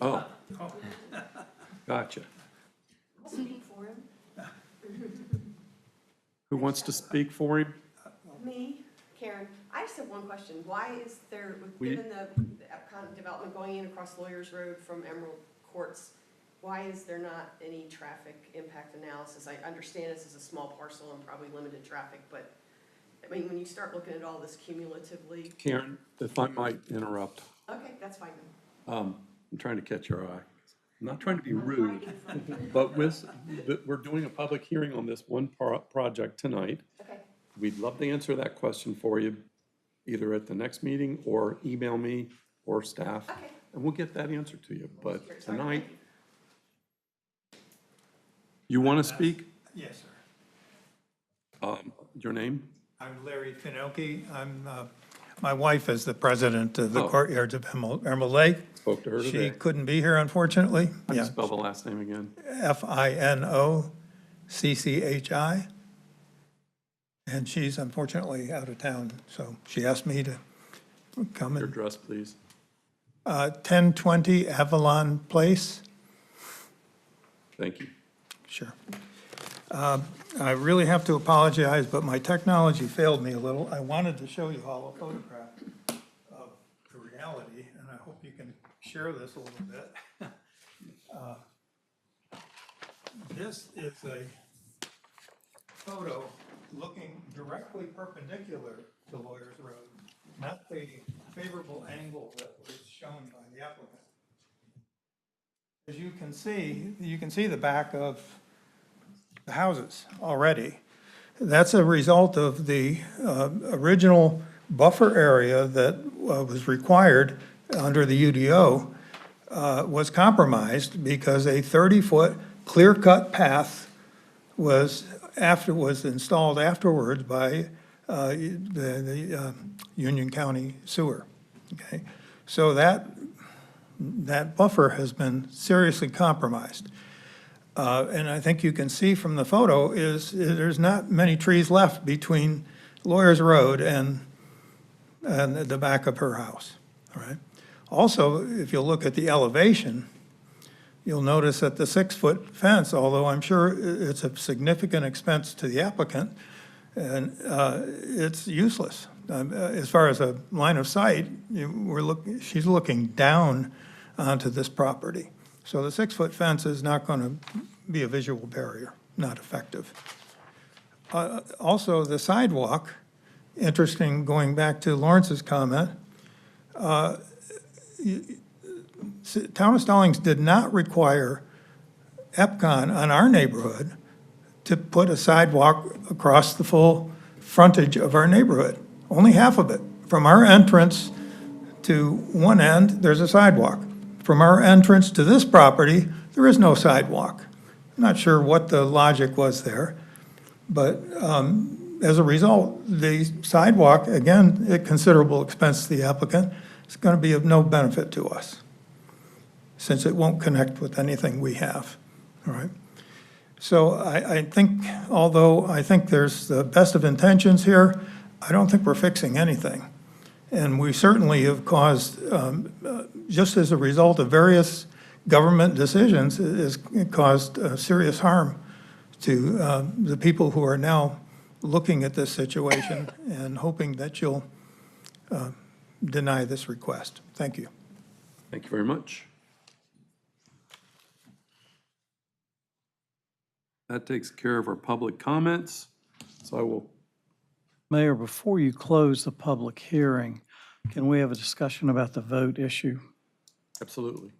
Speaker 1: Oh. Gotcha.
Speaker 5: Speak for him.
Speaker 1: Who wants to speak for him?
Speaker 5: Me, Karen. I just have one question. Why is there, given the Epcot development going in across Lawyers Road from Emerald Courts, Why is there not any traffic impact analysis? I understand this is a small parcel and probably limited traffic, but, I mean, when you start looking at all this cumulatively,
Speaker 1: Karen, if I might interrupt,
Speaker 5: okay, that's fine.
Speaker 1: I'm trying to catch your eye. I'm not trying to be rude, but we're doing a public hearing on this one project tonight.
Speaker 5: Okay.
Speaker 1: We'd love to answer that question for you, either at the next meeting or email me or staff.
Speaker 5: Okay.
Speaker 1: And we'll get that answer to you. But
Speaker 5: Sorry,
Speaker 1: tonight,
Speaker 5: thank
Speaker 1: you want to speak?
Speaker 7: Yes, sir.
Speaker 1: Your name?
Speaker 7: I'm Larry Finelke. My wife is the president of the
Speaker 1: Oh.
Speaker 7: Courtyards of Emerald Lake.
Speaker 1: Spoke to her
Speaker 7: She
Speaker 1: today.
Speaker 7: couldn't be here, unfortunately.
Speaker 1: How do you
Speaker 7: Yeah,
Speaker 1: spell the last name again?
Speaker 7: Finocchi. And she's unfortunately out of town, so she asked me to come
Speaker 1: Your
Speaker 7: and,
Speaker 1: address, please.
Speaker 7: 1020 Avalon Place.
Speaker 1: Thank you.
Speaker 7: Sure. I really have to apologize, but my technology failed me a little. I wanted to show you all a photograph of the reality, and I hope you can share this a little bit. This is a photo looking directly perpendicular to Lawyers Road, not the favorable angle that was shown by the applicant. As you can see the back of the houses already. That's a result of the original buffer area that was required under the UDO was compromised because a 30-foot clear-cut path was installed afterwards by the Union County Sewer. Okay, so that buffer has been seriously compromised. And I think you can see from the photo there's not many trees left between Lawyers Road and the back of her house, all right? Also, if you look at the elevation, you'll notice that the 6-foot fence, although I'm sure it's a significant expense to the applicant, and it's useless. As far as a line of sight, she's looking down onto this property. So the 6-foot fence is not going to be a visual barrier, not effective. Also, the sidewalk, interesting, going back to Lawrence's comment, Town of Stallings did not require EPCON on our neighborhood to put a sidewalk across the full frontage of our neighborhood, only half of it. From our entrance to one end, there's a sidewalk. From our entrance to this property, there is no sidewalk. I'm not sure what the logic was there, but as a result, the sidewalk, again, at considerable expense to the applicant, is going to be of no benefit to us, since it won't connect with anything we have, all right? So I think, although I think there's the best of intentions here, I don't think we're fixing anything. And we certainly have caused, just as a result of various government decisions, it has caused serious harm to the people who are now looking at this situation and hoping that you'll deny this request. Thank you.
Speaker 1: Thank you very much. That takes care of our public comments. So I will,
Speaker 12: Mayor, before you close the public hearing, can we have a discussion about the vote issue?
Speaker 1: absolutely.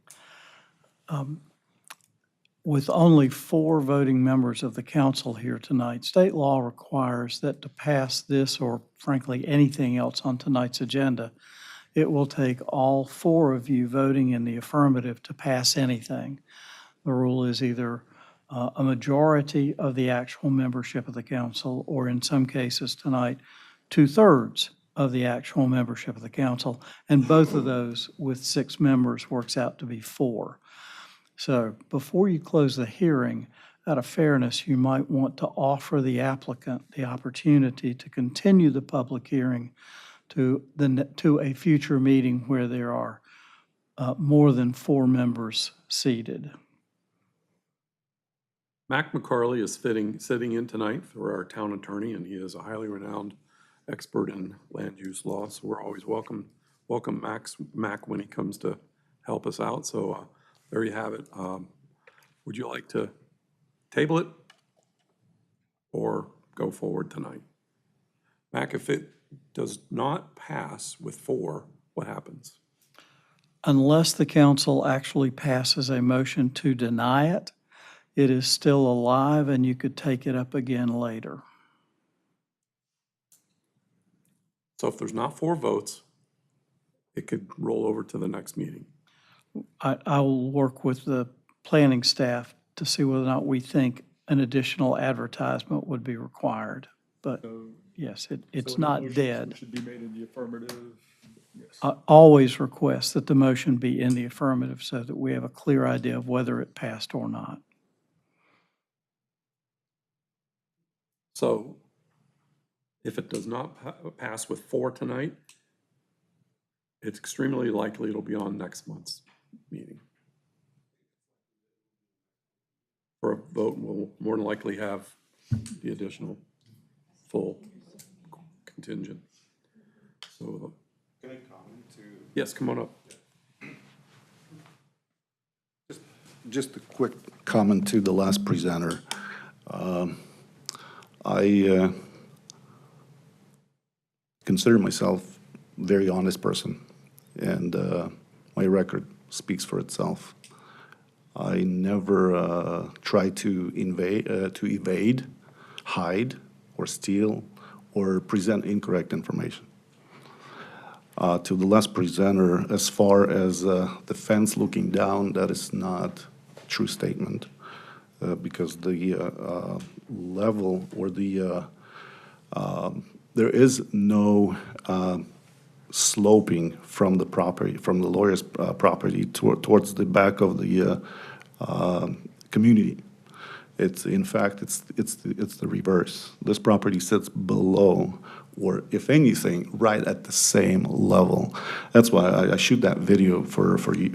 Speaker 12: With only 4 voting members of the council here tonight, state law requires that to pass this, or frankly anything else on tonight's agenda, it will take all 4 of you voting in the affirmative to pass anything. The rule is either a majority of the actual membership of the council, or in some cases tonight, 2/3 of the actual membership of the council, and both of those with 6 members works out to be 4. So before you close the hearing, out of fairness, you might want to offer the applicant the opportunity to continue the public hearing to a future meeting where there are more than 4 members seated.
Speaker 1: Mac McCarley is sitting in tonight for our town attorney, and he is a highly renowned expert in land use law. So we're always welcome Mac when he comes to help us out. So there you have it. Would you like to table it or go forward tonight? Mac, if it does not pass with 4, what happens?
Speaker 12: Unless the council actually passes a motion to deny it, it is still alive and you could take it up again later.
Speaker 1: So if there's not 4 votes, it could roll over to the next meeting.
Speaker 12: I will work with the planning staff to see whether or not we think an additional advertisement would be required. But yes, it's
Speaker 2: So any
Speaker 12: not
Speaker 2: motions
Speaker 12: dead.
Speaker 2: Should be made in the affirmative. Yes.
Speaker 12: I always request that the motion be in the affirmative so that we have a clear idea of whether it passed or not.
Speaker 1: So if it does not pass with 4 tonight, it's extremely likely it'll be on next month's meeting. For a vote, we'll more than likely have the additional full contingent. So,
Speaker 10: Can I comment to?
Speaker 1: yes, come on up.
Speaker 10: Just a quick comment to the last presenter. I consider myself a very honest person, and my record speaks for itself. I never try to evade, hide, or steal, or present incorrect information. To the last presenter, as far as the fence looking down, that is not a true statement, because the level or the there is no sloping from the property, from the lawyer's property towards the back of the community. It's, in fact, it's the reverse. This property sits below, or if anything, right at the same level. That's why I shoot that video for you,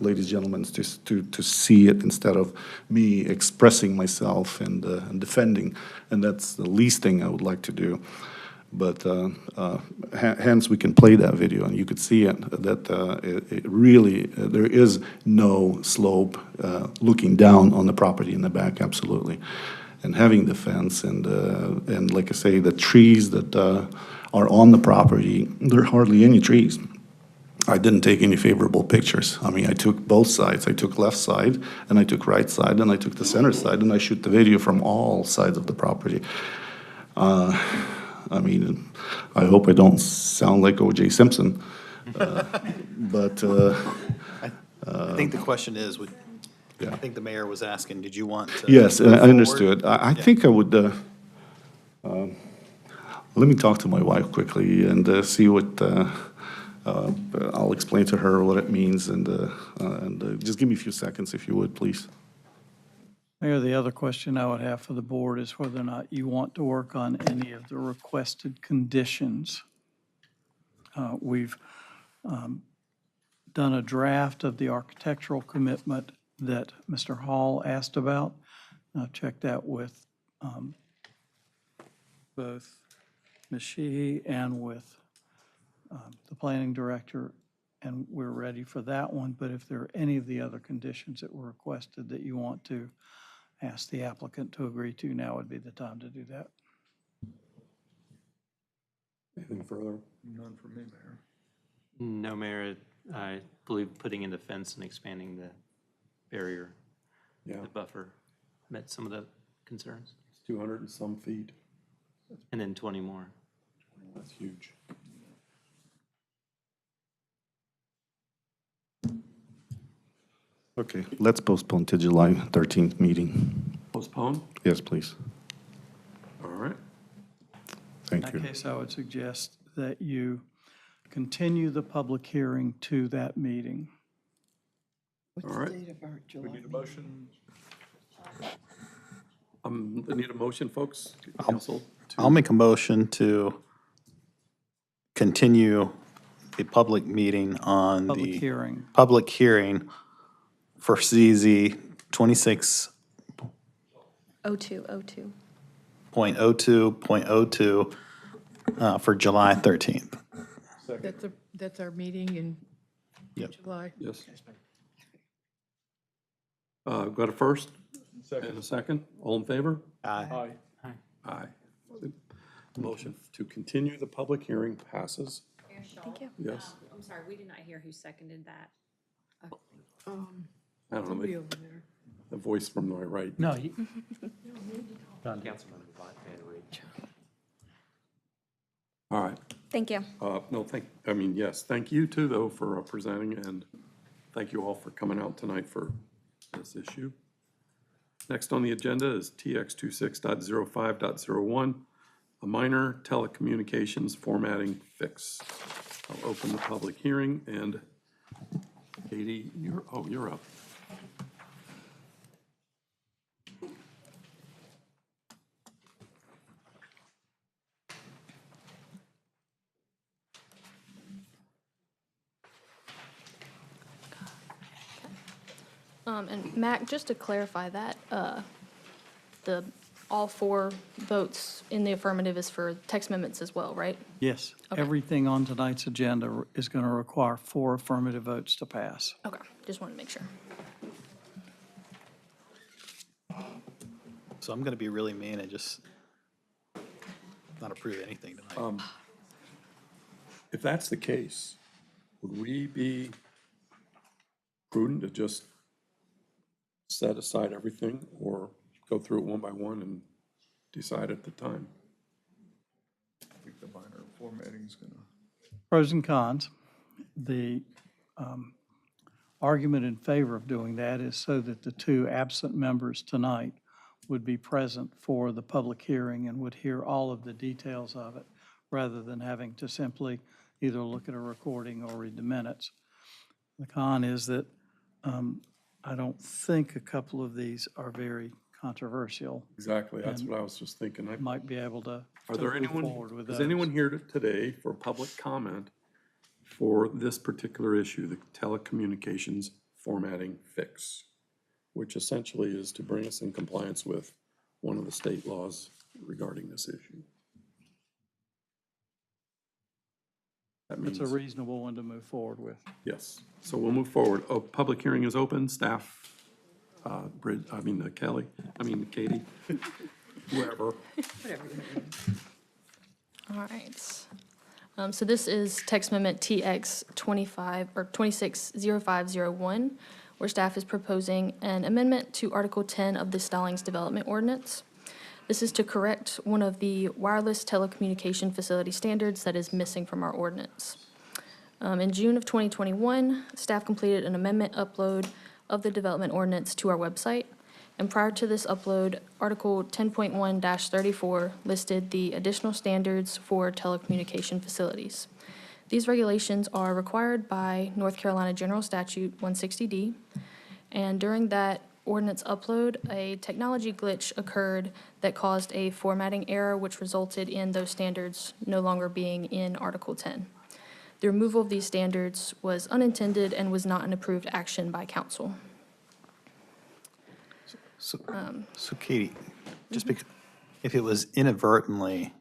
Speaker 10: ladies and gentlemen, to see it instead of me expressing myself and defending. And that's the least thing I would like to do. But hence, we can play that video, and you could see it, that it really, there is no slope looking down on the property in the back, absolutely. And having the fence and like I say, the trees that are on the property, there are hardly any trees. I didn't take any favorable pictures. I mean, I took both sides. I took left side, and I took right side, and I took the center side, and I shoot the video from all sides of the property. I mean, I hope I don't sound like O.J. Simpson, but
Speaker 4: I think the question is,
Speaker 10: yeah.
Speaker 4: I think the mayor was asking, did you want to?
Speaker 10: Yes,
Speaker 4: move
Speaker 10: I
Speaker 4: forward?
Speaker 10: understood. I think I would, let me talk to my wife quickly and see what, I'll explain to her what it means, and just give me a few seconds if you would, please.
Speaker 12: Mayor, the other question I would have for the board is whether or not you want to work on any of the requested conditions. We've done a draft of the architectural commitment that Mr. Hall asked about. I've checked that with both Ms. Sheehy and with the planning director, and we're ready for that one. But if there are any of the other conditions that were requested that you want to ask the applicant to agree to, now would be the time to do that.
Speaker 1: Anything further?
Speaker 2: None for me, Mayor.
Speaker 11: No, Mayor, I believe putting in the fence and expanding the barrier,
Speaker 1: Yeah,
Speaker 11: the buffer, met some of the concerns,
Speaker 1: it's 200 and some feet.
Speaker 11: and then 20 more.
Speaker 1: That's huge.
Speaker 10: Okay, let's postpone to July 13th meeting.
Speaker 1: Postpone?
Speaker 10: Yes, please.
Speaker 1: All right.
Speaker 10: Thank
Speaker 12: In
Speaker 10: you.
Speaker 12: that case, I would suggest that you continue the public hearing to that meeting.
Speaker 1: All right.
Speaker 2: We need a motion.
Speaker 1: I need a motion, folks. Council.
Speaker 4: I'll make a motion to continue the public meeting on
Speaker 12: Public
Speaker 4: the
Speaker 12: hearing.
Speaker 4: public hearing for CZ 26.02.02 for July 13th.
Speaker 8: That's our meeting in
Speaker 4: Yep.
Speaker 8: July.
Speaker 1: Yes. Got a first and a second? All in favor?
Speaker 2: Aye.
Speaker 1: Aye. The motion to continue the public hearing passes.
Speaker 6: Thank you.
Speaker 1: Yes.
Speaker 15: I'm sorry, we did not hear who seconded that.
Speaker 1: I don't know,
Speaker 8: Somebody over there.
Speaker 1: the voice from my right.
Speaker 11: No,
Speaker 1: All right.
Speaker 6: Thank you.
Speaker 1: No, yes, thank you too, though, for presenting, and thank you all for coming out tonight for this issue. Next on the agenda is TX 26.05.01, a minor telecommunications formatting fix. I'll open the public hearing, and Katie, you're up.
Speaker 6: And Mac, just to clarify that, all 4 votes in the affirmative is for text amendments as well, right?
Speaker 12: Yes,
Speaker 6: Okay.
Speaker 12: everything on tonight's agenda is going to require 4 affirmative votes to pass.
Speaker 6: Okay, just wanted to make sure.
Speaker 4: So I'm gonna be really mean and just not approve anything tonight.
Speaker 1: If that's the case, would we be prudent to just set aside everything or go through it one by one and decide at the time?
Speaker 2: I think the minor formatting's gonna.
Speaker 12: Pros and cons. The argument in favor of doing that is so that the 2 absent members tonight would be present for the public hearing and would hear all of the details of it, rather than having to simply either look at a recording or read the minutes. The con is that I don't think a couple of these are very controversial.
Speaker 1: Exactly, that's
Speaker 12: And
Speaker 1: what I was just thinking.
Speaker 12: Might be able to
Speaker 1: Are there
Speaker 12: move forward
Speaker 1: anyone,
Speaker 12: with
Speaker 1: is
Speaker 12: those.
Speaker 1: anyone here today for public comment for this particular issue, the telecommunications formatting fix, which essentially is to bring us in compliance with one of the state laws regarding this issue? That
Speaker 12: It's
Speaker 1: means,
Speaker 12: a reasonable one to move forward with.
Speaker 1: yes. So we'll move forward. Oh, public hearing is open. Staff, Katie, whoever.
Speaker 6: All right. So this is text amendment TX 260501, where staff is proposing an amendment to Article 10 of the Stallings Development Ordinance. This is to correct one of the wireless telecommunication facility standards that is missing from our ordinance. In June of 2021, staff completed an amendment upload of the development ordinance to our website. And prior to this upload, Article 10.1-34 listed the additional standards for telecommunication facilities. These regulations are required by North Carolina General Statute 160D. And during that ordinance upload, a technology glitch occurred that caused a formatting error, which resulted in those standards no longer being in Article 10. The removal of these standards was unintended and was not an approved action by council.
Speaker 4: So Katie, just because, if it was inadvertently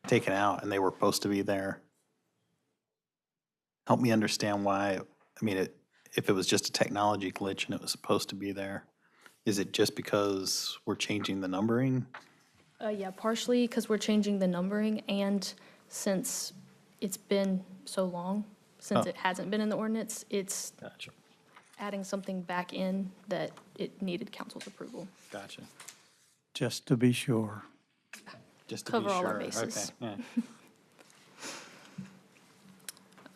Speaker 4: taken out and they were supposed to be there, help me understand why, if it was just a technology glitch and it was supposed to be there, is it just because we're changing the numbering?
Speaker 6: Yeah, partially because we're changing the numbering, and since it's been so long, since it hasn't been in the ordinance, it's
Speaker 4: Gotcha,
Speaker 6: adding something back in that it needed council's approval.
Speaker 4: gotcha.
Speaker 12: Just to be sure.
Speaker 4: Just to
Speaker 6: Cover
Speaker 4: be
Speaker 6: all our
Speaker 4: sure.
Speaker 6: bases.
Speaker 4: Okay,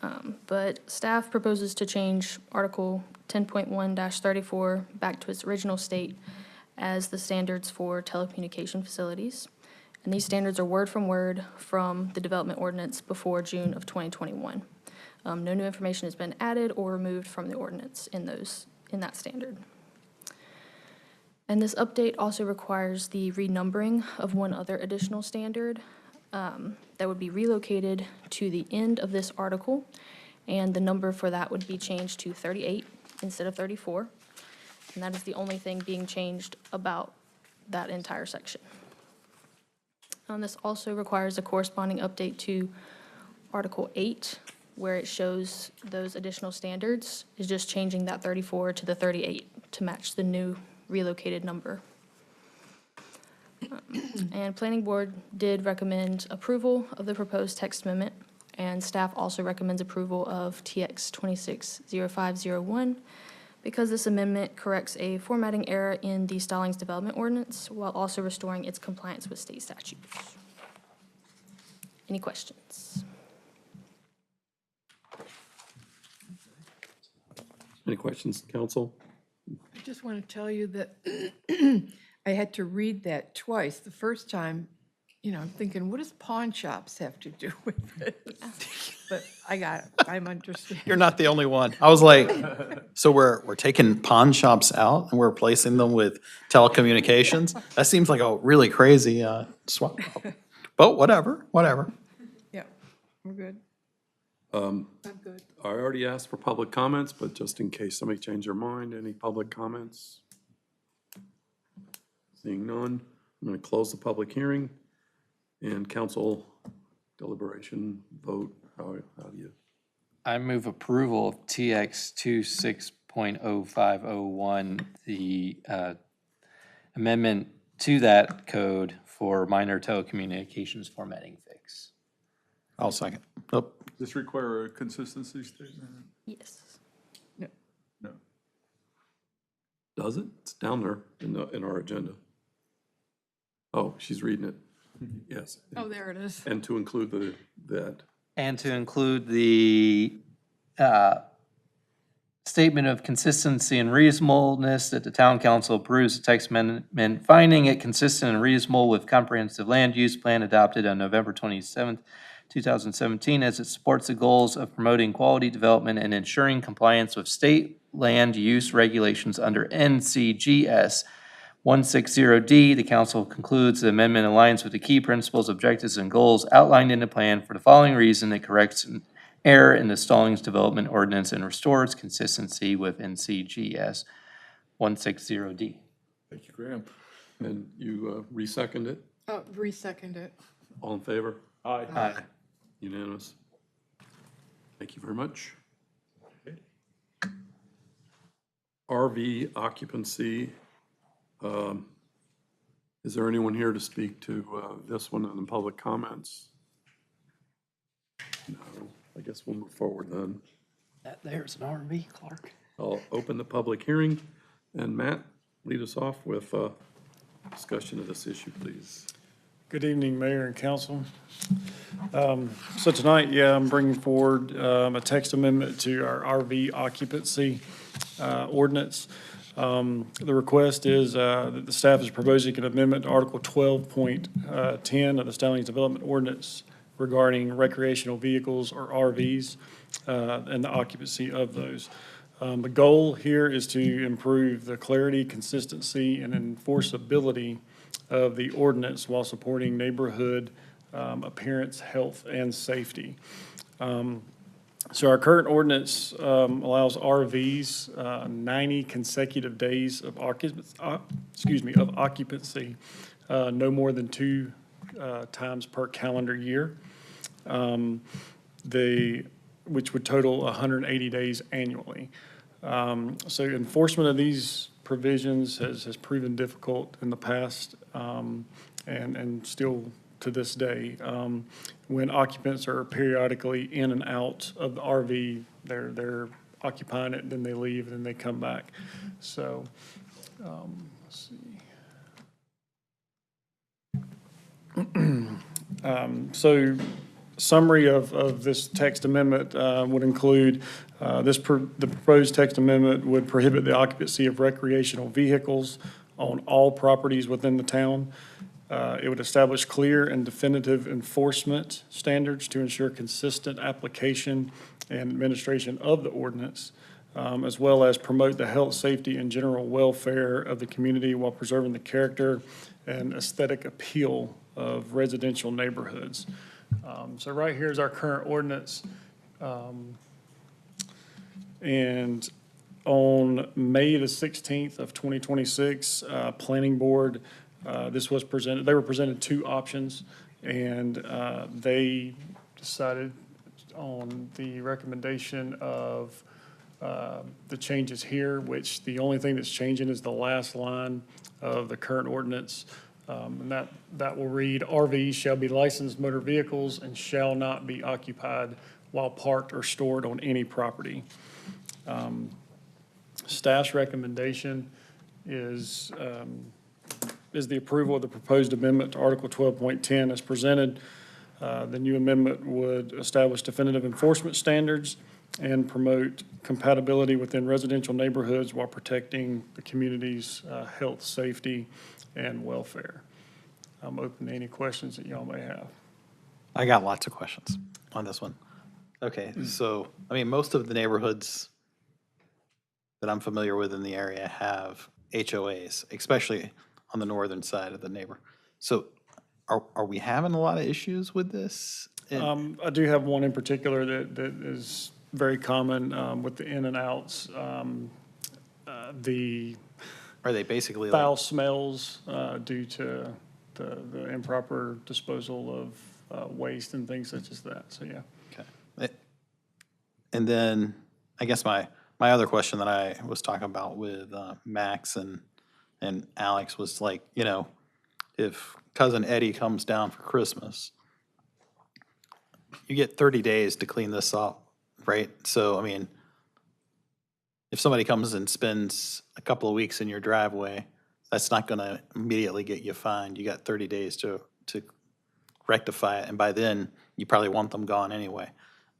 Speaker 4: yeah.
Speaker 6: But staff proposes to change Article 10.1-34 back to its original state as the standards for telecommunication facilities. And these standards are word from the development ordinance before June of 2021. No new information has been added or removed from the ordinance in that standard. And this update also requires the renumbering of one other additional standard that would be relocated to the end of this article, and the number for that would be changed to 38 instead of 34. And that is the only thing being changed about that entire section. This also requires a corresponding update to Article 8, where it shows those additional standards, is just changing that 34 to the 38 to match the new
Speaker 16: relocated number. And Planning Board did recommend approval of the proposed text amendment, and staff also recommends approval of TX 260501 because this amendment corrects a formatting error in the Stallings Development Ordinance while also restoring its compliance with state statutes. Any questions?
Speaker 1: Any questions, council?
Speaker 8: I just want to tell you that I had to read that twice. The first time, I'm thinking, what does pawn shops have to do with this? But I got it. I'm understanding.
Speaker 4: You're not the only one. I was like, so we're taking pawn shops out and we're replacing them with telecommunications? That seems like a really crazy swap. But whatever.
Speaker 8: Yeah, we're good.
Speaker 1: Um,
Speaker 8: I'm good.
Speaker 1: I already asked for public comments, but just in case somebody changed their mind, any public comments? Seeing none, I'm going to close the public hearing and council deliberation vote. How do you?
Speaker 11: I move approval of TX 26.0501, the amendment to that code for minor telecommunications formatting fix.
Speaker 4: I'll second. Oh,
Speaker 2: Does this require a consistency statement?
Speaker 16: Yes.
Speaker 2: No.
Speaker 1: Does it? It's down there in our agenda. Oh, she's reading it. Yes.
Speaker 8: Oh, there it is.
Speaker 1: And to include that.
Speaker 11: And to include the statement of consistency and reasonableness that the town council approves the text amendment, finding it consistent and reasonable with comprehensive land use plan adopted on November 27th, 2017, as it supports the goals of promoting quality development and ensuring compliance with state land use regulations under NCGS 160D. The council concludes the amendment aligns with the key principles, objectives, and goals outlined in the plan for the following reason: it corrects an error in the Stallings Development Ordinance and restores consistency with NCGS 160D.
Speaker 2: Thank you, Graham.
Speaker 1: And you re-second it?
Speaker 8: Oh, re-second it.
Speaker 1: All in favor?
Speaker 2: Aye.
Speaker 11: Aye.
Speaker 1: Unanimous. Thank you very much. RV occupancy. Is there anyone here to speak to this one in the public comments? No, I guess we'll move forward then.
Speaker 11: That there's an RV, Clark.
Speaker 1: I'll open the public hearing, and Matt, lead us off with discussion of this issue, please.
Speaker 17: Good evening, Mayor and Council. So tonight, I'm bringing forward a text amendment to our RV occupancy ordinance. The request is that the staff is proposing an amendment to Article 12.10 of the Stallings Development Ordinance regarding recreational vehicles or RVs and the occupancy of those. The goal here is to improve the clarity, consistency, and enforceability of the ordinance while supporting neighborhood appearance, health, and safety. So our current ordinance allows RVs 90 consecutive days of occupancy, no more than 2 times per calendar year, which would total 180 days annually. So enforcement of these provisions has proven difficult in the past and still to this day. When occupants are periodically in and out of the RV, they're occupying it, then they leave, and then they come back. So, let's see. So summary of this text amendment would include the proposed text amendment would prohibit the occupancy of recreational vehicles on all properties within the town. It would establish clear and definitive enforcement standards to ensure consistent application and administration of the ordinance, as well as promote the health, safety, and general welfare of the community while preserving the character and aesthetic appeal of residential neighborhoods. So right here is our current ordinance. And on May the 16th of 2026, Planning Board, they were presented 2 options, and they decided on the recommendation of the changes here, which the only thing that's changing is the last line of the current ordinance. And that will read, RVs shall be licensed motor vehicles and shall not be occupied while parked or stored on any property. Staff's recommendation is the approval of the proposed amendment to Article 12.10 as presented. The new amendment would establish definitive enforcement standards and promote compatibility within residential neighborhoods while protecting the community's health, safety, and welfare. I'm open to any questions that y'all may have.
Speaker 4: I got lots of questions on this one. Okay, so, I mean, most of the neighborhoods that I'm familiar with in the area have HOAs, especially on the northern side of the neighbor. So are we having a lot of issues with this?
Speaker 17: I do have one in particular that is very common with the in and outs. The
Speaker 4: Are they basically
Speaker 17: foul
Speaker 4: like,
Speaker 17: smells due to the improper disposal of waste and things such as that, so yeah.
Speaker 4: okay. And then, I guess my other question that I was talking about with Max and Alex was like, you know, if cousin Eddie comes down for Christmas, you get 30 days to clean this up, right? So, I mean, if somebody comes and spends a couple of weeks in your driveway, that's not gonna immediately get you fined. You got 30 days to rectify it, and by then, you probably want them gone anyway.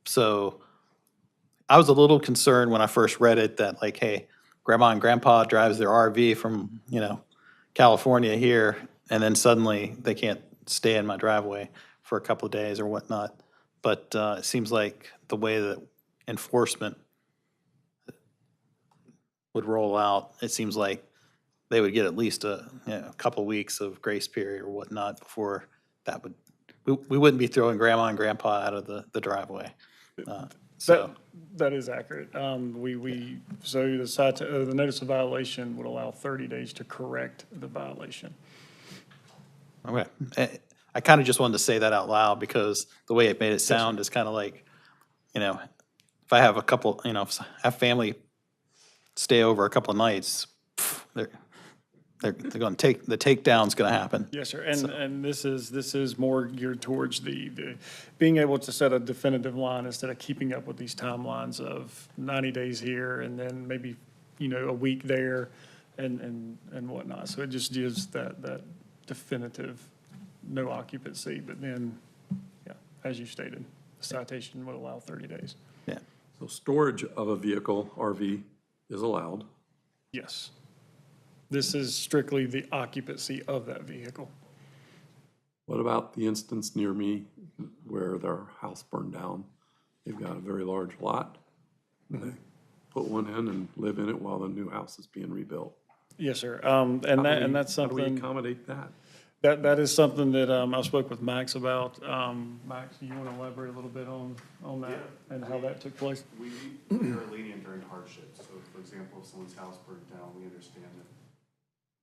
Speaker 4: So I was a little concerned when I first read it that like, hey, grandma and grandpa drives their RV from, you know, California here, and then suddenly they can't stay in my driveway for a couple of days or whatnot. But it seems like the way that enforcement would roll out, it seems like they would get at least a couple weeks of grace period or whatnot before that would, we wouldn't be throwing grandma and grandpa out of the driveway. So,
Speaker 17: That is accurate. So the notice of violation would allow 30 days to correct the violation.
Speaker 4: okay. I kind of just wanted to say that out loud because the way it made it sound is kind of like, you know, if I have a couple, you know, if I have family stay over a couple of nights, they're going to take, the takedown's going to happen.
Speaker 17: Yes, sir. And this is more geared towards the being able to set a definitive line instead of keeping up with these timelines of 90 days here and then maybe, you know, a week there and whatnot. So it just gives that definitive no occupancy, but then, yeah, as you stated, the citation would allow 30 days.
Speaker 4: Yeah.
Speaker 1: So storage of a vehicle, RV, is allowed.
Speaker 17: Yes. This is strictly the occupancy of that vehicle.
Speaker 1: What about the instance near me where their house burned down? They've got a very large lot. They put one in and live in it while the new house is being rebuilt.
Speaker 17: Yes, sir.
Speaker 1: And
Speaker 17: that's
Speaker 1: How do we
Speaker 17: something,
Speaker 1: accommodate that?
Speaker 17: that is something that I spoke with Max about. Max, do you want to elaborate a little bit on that and how that took place?
Speaker 9: We are lenient during hardship. So for example, if someone's house burned down, we understand that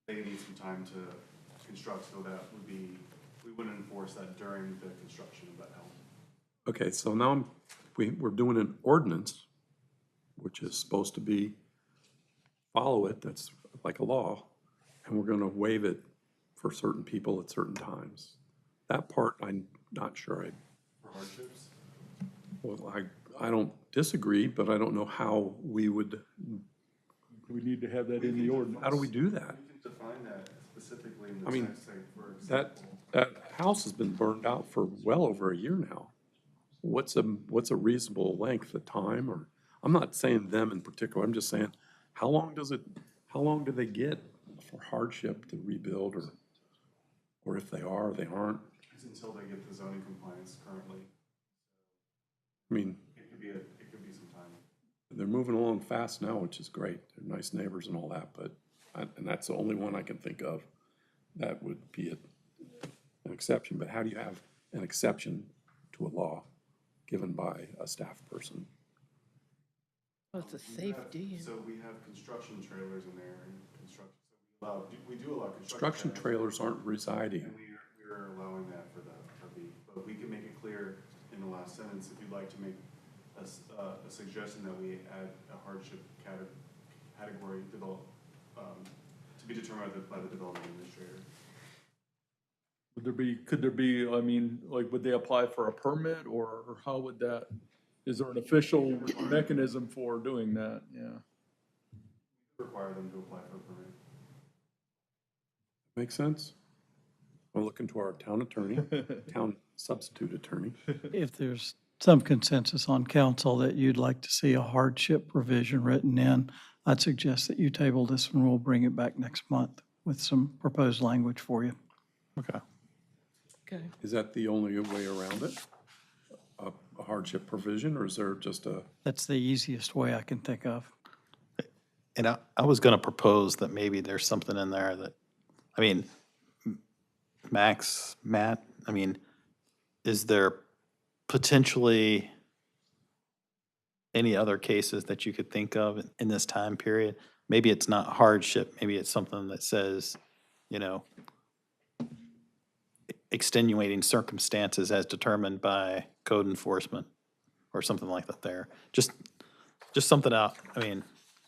Speaker 9: they need some time to construct, so that would be, we wouldn't enforce that during the construction of that home.
Speaker 1: Okay, so now we're doing an ordinance, which is supposed to be, follow it, that's like a law, and we're gonna waive it for certain people at certain times. That part, I'm not sure
Speaker 9: For hardships?
Speaker 1: well, I don't disagree, but I don't know how we would,
Speaker 2: We need to have that in the ordinance.
Speaker 1: how do we do that?
Speaker 9: We can define that specifically in
Speaker 1: I
Speaker 9: the
Speaker 1: mean,
Speaker 9: text, like, for example.
Speaker 1: That house has been burned out for well over a year now. What's a reasonable length of time, or, I'm not saying them in particular, I'm just saying, how long do they get for hardship to rebuild, or if they are, they aren't?
Speaker 9: It's until they get the zoning compliance currently.
Speaker 1: I mean,
Speaker 9: It could be some time.
Speaker 1: they're moving along fast now, which is great, they're nice neighbors and all that, but, and that's the only one I can think of that would be an exception, but how do you have an exception to a law given by a staff person?
Speaker 8: Well, it's a safety.
Speaker 9: So we have construction trailers in there and construction, so we do allow
Speaker 1: Construction trailers aren't residing.
Speaker 9: And we're allowing that for the RV, but we can make it clear in the last sentence, if you'd like to make a suggestion that we add a hardship category to be determined by the development administrator.
Speaker 2: Could there be, I mean, like, would they apply for a permit, or how would that, is there an official mechanism for doing that? Yeah.
Speaker 9: Require them to apply for a permit.
Speaker 1: Make sense? We'll look into our town attorney, town substitute attorney.
Speaker 12: If there's some consensus on council that you'd like to see a hardship provision written in, I'd suggest that you table this and we'll bring it back next month with some proposed language for you.
Speaker 11: Okay.
Speaker 8: Okay.
Speaker 1: Is that the only way around it? A hardship provision, or is there just a?
Speaker 12: That's the easiest way I can think of.
Speaker 4: And I was going to propose that maybe there's something in there that, I mean, Matt, I mean, is there potentially any other cases that you could think of in this time period? Maybe it's not hardship, maybe it's something that says, you know, extenuating circumstances as determined by code enforcement or something like that there. Just something out, I mean,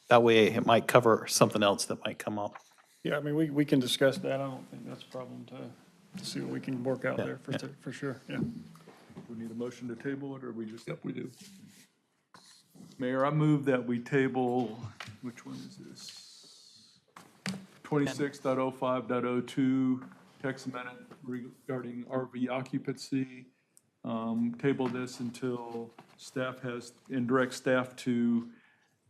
Speaker 4: that way it might cover something else that might come up.
Speaker 17: Yeah, I mean, we can discuss that. I don't think that's a problem to see what we can work out
Speaker 4: Yeah,
Speaker 17: there
Speaker 4: yeah.
Speaker 17: for sure, yeah.
Speaker 2: Do we need a motion to table it, or we just?
Speaker 1: Yep, we do.
Speaker 2: Mayor, I move that we table, which one is this? 26.05.02, text amendment regarding RV occupancy. Table this until staff has, and direct staff to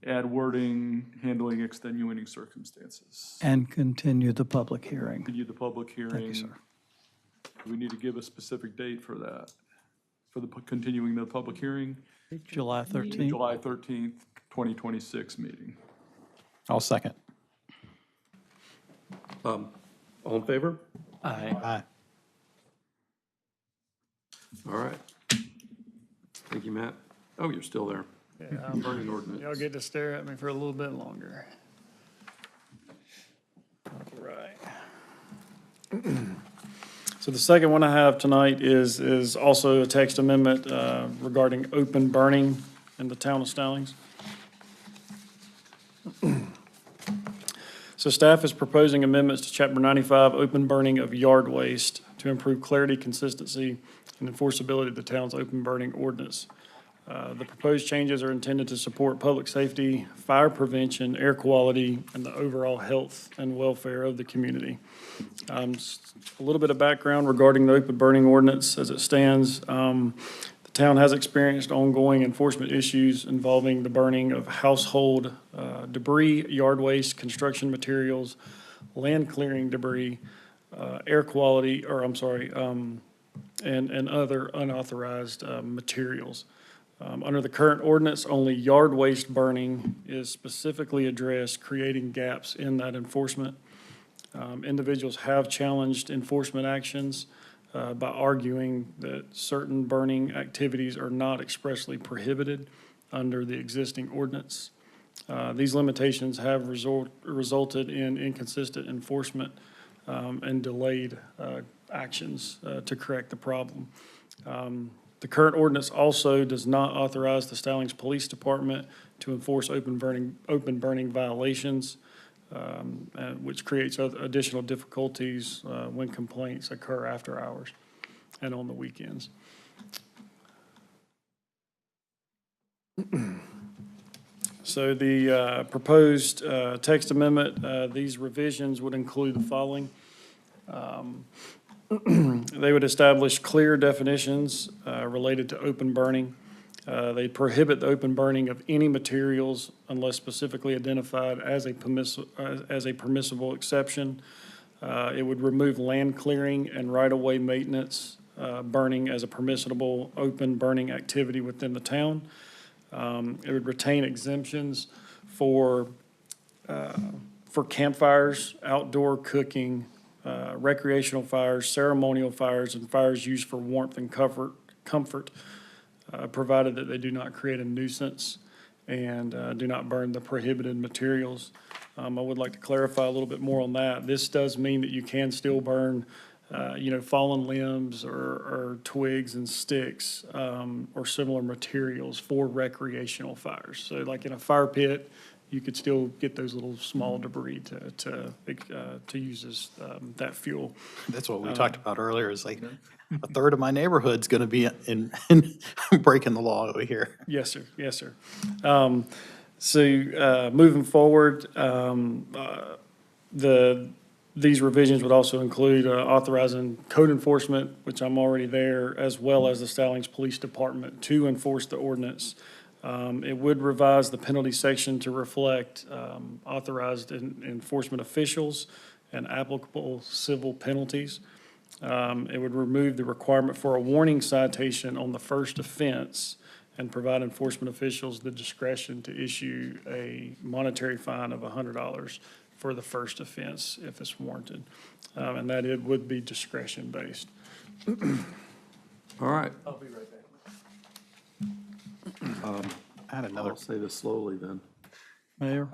Speaker 2: add wording, handling extenuating circumstances.
Speaker 12: And continue the public hearing.
Speaker 2: Continue the public hearing.
Speaker 12: Thank you, sir.
Speaker 2: We need to give a specific date for that, for the continuing the public hearing.
Speaker 12: July 13th.
Speaker 2: July 13th, 2026 meeting.
Speaker 4: I'll second.
Speaker 1: All in favor?
Speaker 4: Aye.
Speaker 1: All right. Thank you, Matt. Oh, you're still there.
Speaker 17: Yeah,
Speaker 1: Burning ordinance.
Speaker 17: y'all get to stare at me for a little bit longer. All right. So the second one I have tonight is also a text amendment regarding open burning in the town of Stallings. So staff is proposing amendments to Chapter 95, open burning of yard waste, to improve clarity, consistency, and enforceability of the town's open burning ordinance. The proposed changes are intended to support public safety, fire prevention, air quality, and the overall health and welfare of the community. A little bit of background regarding the open burning ordinance as it stands. The town has experienced ongoing enforcement issues involving the burning of household debris, yard waste, construction materials, land clearing debris, air quality, and other unauthorized materials. Under the current ordinance, only yard waste burning is specifically addressed, creating gaps in that enforcement. Individuals have challenged enforcement actions by arguing that certain burning activities are not expressly prohibited under the existing ordinance. These limitations have resulted in inconsistent enforcement and delayed actions to correct the problem. The current ordinance also does not authorize the Stallings Police Department to enforce open burning violations, which creates additional difficulties when complaints occur after hours and on the weekends. So the proposed text amendment, these revisions would include the following. They would establish clear definitions related to open burning. They prohibit the open burning of any materials unless specifically identified as a permissible exception. It would remove land clearing and right-of-way maintenance burning as a permissible open burning activity within the town. It would retain exemptions for campfires, outdoor cooking, recreational fires, ceremonial fires, and fires used for warmth and comfort, provided that they do not create a nuisance and do not burn the prohibited materials. I would like to clarify a little bit more on that. This does mean that you can still burn fallen limbs or twigs and sticks, or similar materials for recreational fires. So like in a fire pit, you could still get those little small debris to use as, that fuel.
Speaker 4: That's what we talked about earlier, is like a third of my neighborhood's gonna be in breaking the law over here.
Speaker 17: Yes, sir. Yes, sir. Moving forward, these revisions would also include authorizing code enforcement, which I'm already there, as well as the Stallings Police Department to enforce the ordinance. It would revise the penalty section to reflect authorized enforcement officials and applicable civil penalties. It would remove the requirement for a warning citation on the first offense and provide enforcement officials the discretion to issue a monetary fine of $100 for the first offense if it's warranted. And that it would be discretion-based.
Speaker 1: All right.
Speaker 17: I'll be right back.
Speaker 4: I had another.
Speaker 1: I'll say this slowly then.
Speaker 12: Mayor,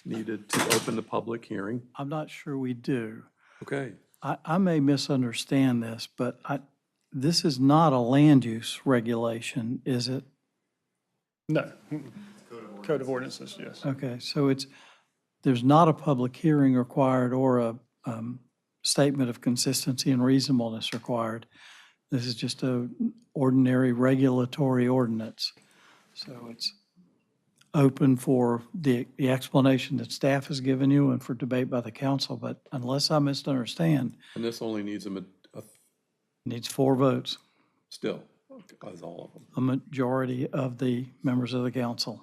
Speaker 1: Needed to open the public hearing.
Speaker 12: I'm not sure we do.
Speaker 1: Okay.
Speaker 12: I may misunderstand this, but this is not a land use regulation, is it?
Speaker 17: No. Code of ordinances, yes.
Speaker 12: Okay, so there's not a public hearing required or a statement of consistency and reasonableness required. This is just a ordinary regulatory ordinance. So it's open for the explanation that staff has given you and for debate by the council, but unless I misunderstand,
Speaker 1: And this only needs
Speaker 12: needs 4 votes,
Speaker 1: still, as all of them.
Speaker 12: a majority of the members of the council.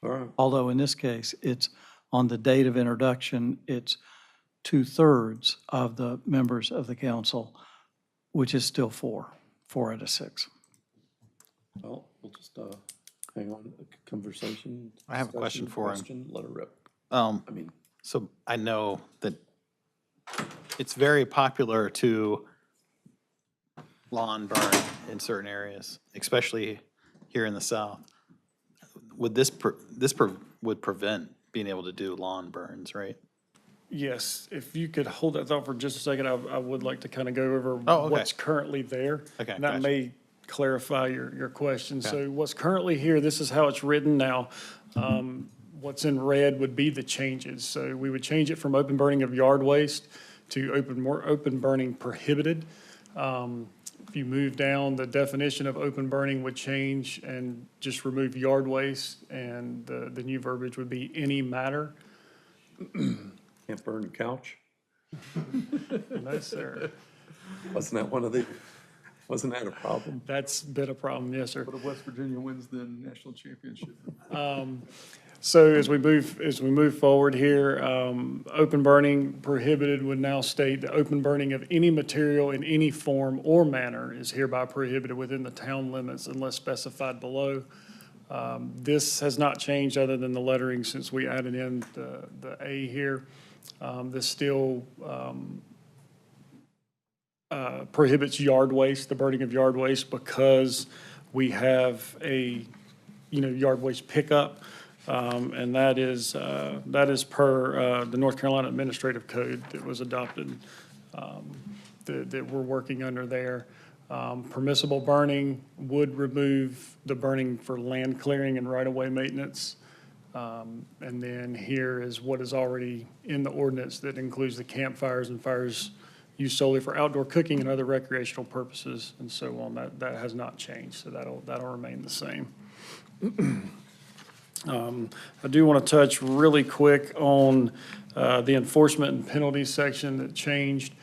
Speaker 1: All right.
Speaker 12: Although in this case, it's on the date of introduction, it's 2/3 of the members of the council, which is still 4 out of 6.
Speaker 1: Well, we'll just hang on, conversation.
Speaker 4: I have a question for him.
Speaker 1: Let it rip.
Speaker 4: So I know that it's very popular to lawn burn in certain areas, especially here in the south. Would this would prevent being able to do lawn burns, right?
Speaker 17: Yes, if you could hold that thought for just a second, I would like to kind of go over
Speaker 4: Oh, okay.
Speaker 17: what's currently there.
Speaker 4: Okay,
Speaker 17: And that
Speaker 4: gotcha.
Speaker 17: may clarify your question.
Speaker 4: Okay.
Speaker 17: So what's currently here, this is how it's written now. What's in red would be the changes. So we would change it from open burning of yard waste to open burning prohibited. If you move down, the definition of open burning would change and just remove yard waste, and the new verbiage would be any matter.
Speaker 1: Can't burn a couch?
Speaker 17: No, sir.
Speaker 1: Wasn't that a problem?
Speaker 17: That's been a problem, yes, sir.
Speaker 2: But if West Virginia wins the national championship.
Speaker 17: So as we move forward here, open burning prohibited would now state the open burning of any material in any form or manner is hereby prohibited within the town limits unless specified below. This has not changed other than the lettering since we added in the A here. This still prohibits yard waste, the burning of yard waste, because we have a, yard waste pickup. And that is per the North Carolina Administrative Code that was adopted, that we're working under there. Permissible burning would remove the burning for land clearing and right-of-way maintenance. And then here is what is already in the ordinance that includes the campfires and fires used solely for outdoor cooking and other recreational purposes and so on. That has not changed, so that'll remain the same. I do want to touch really quick on the enforcement and penalties section that changed.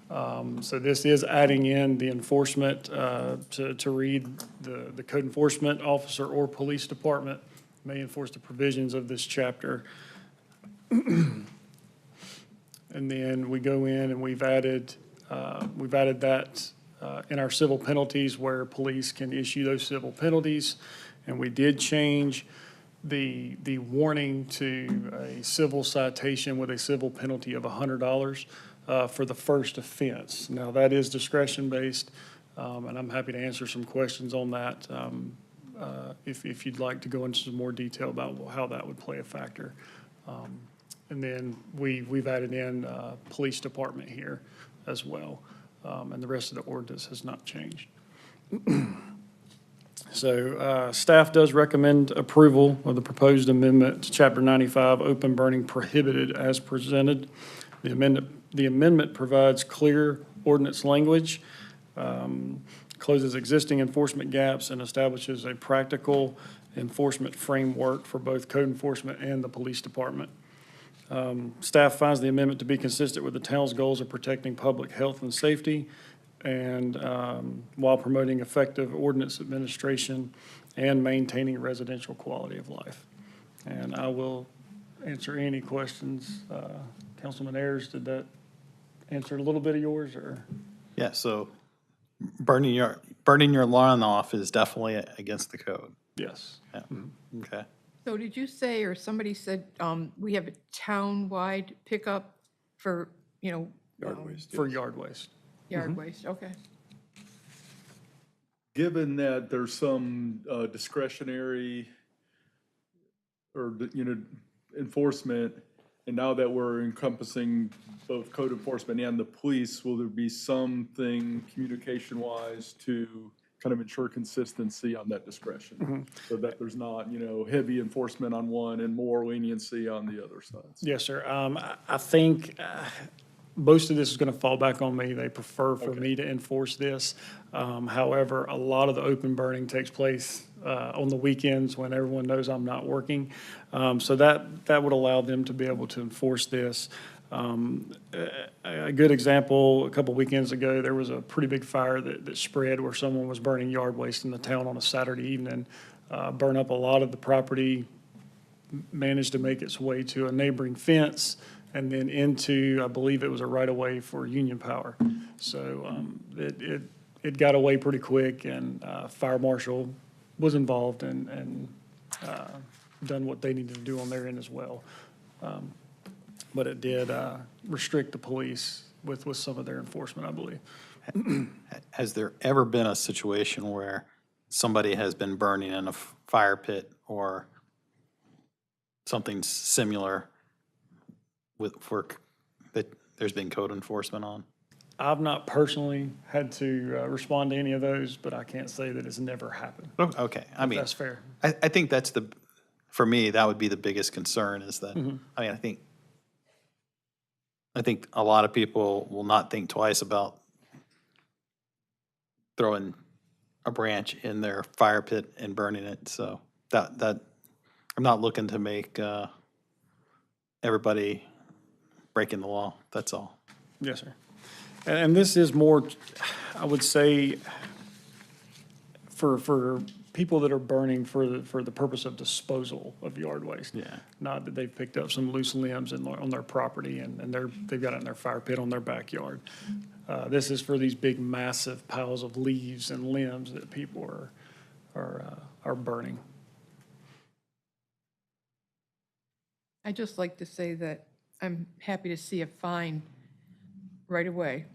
Speaker 17: So this is adding in the enforcement to read the code enforcement officer or police department may enforce the provisions of this chapter. And then we go in and we've added that in our civil penalties where police can issue those civil penalties. And we did change the warning to a civil citation with a civil penalty of $100 for the first offense. Now, that is discretion-based, and I'm happy to answer some questions on that if you'd like to go into some more detail about how that would play a factor. And then we've added in police department here as well. and the rest of the ordinance has not changed. So staff does recommend approval of the proposed amendment to Chapter 95, open burning prohibited as presented. The amendment provides clear ordinance language, closes existing enforcement gaps, and establishes a practical enforcement framework for both code enforcement and the police department. Staff finds the amendment to be consistent with the town's goals of protecting public health and safety, and while promoting effective ordinance administration and maintaining residential quality of life. And I will answer any questions. Councilman Ayers, did that answer a little bit of yours, or?
Speaker 18: Yeah, so burning your lawn off is definitely against the code.
Speaker 17: Yes.
Speaker 18: Yeah. Okay.
Speaker 8: So did you say, or somebody said, we have a town-wide pickup for,
Speaker 1: Yard waste.
Speaker 17: For yard waste.
Speaker 8: yard waste? Okay.
Speaker 2: Given that there's some discretionary or, enforcement, and now that we're encompassing both code enforcement and the police, will there be something communication-wise to kind of ensure consistency on that discretion? So that there's not, heavy enforcement on one and more leniency on the other sides?
Speaker 17: Yes, sir. I think most of this is going to fall back on me. They prefer for me to enforce this. However, a lot of the open burning takes place on the weekends when everyone knows I'm not working. So that would allow them to be able to enforce this. A good example, a couple weekends ago, there was a pretty big fire that spread where someone was burning yard waste in the town on a Saturday evening, burned up a lot of the property, managed to make its way to a neighboring fence, and then into, I believe it was a right-of-way for Union Power. So it got away pretty quick, and fire marshal was involved and done what they needed to do on their end as well. But it did restrict the police with some of their enforcement, I believe.
Speaker 18: Has there ever been a situation where somebody has been burning in a fire pit or something similar that there's been code enforcement on?
Speaker 17: I've not personally had to respond to any of those, but I can't say that it's never happened.
Speaker 18: Okay, I mean,
Speaker 17: That's fair.
Speaker 18: I think that's for me, that would be the biggest concern is that, I think a lot of people will not think twice about throwing a branch in their fire pit and burning it. So that I'm not looking to make everybody breaking the law. That's all.
Speaker 17: Yes, sir. And this is more, I would say, for people that are burning for the purpose of disposal of yard waste.
Speaker 18: Yeah.
Speaker 17: Not that they've picked up some loose limbs on their property and they've got it in their fire pit on their backyard. This is for these big, massive piles of leaves and limbs that people are burning.
Speaker 8: I'd just like to say that I'm happy to see a fine right away,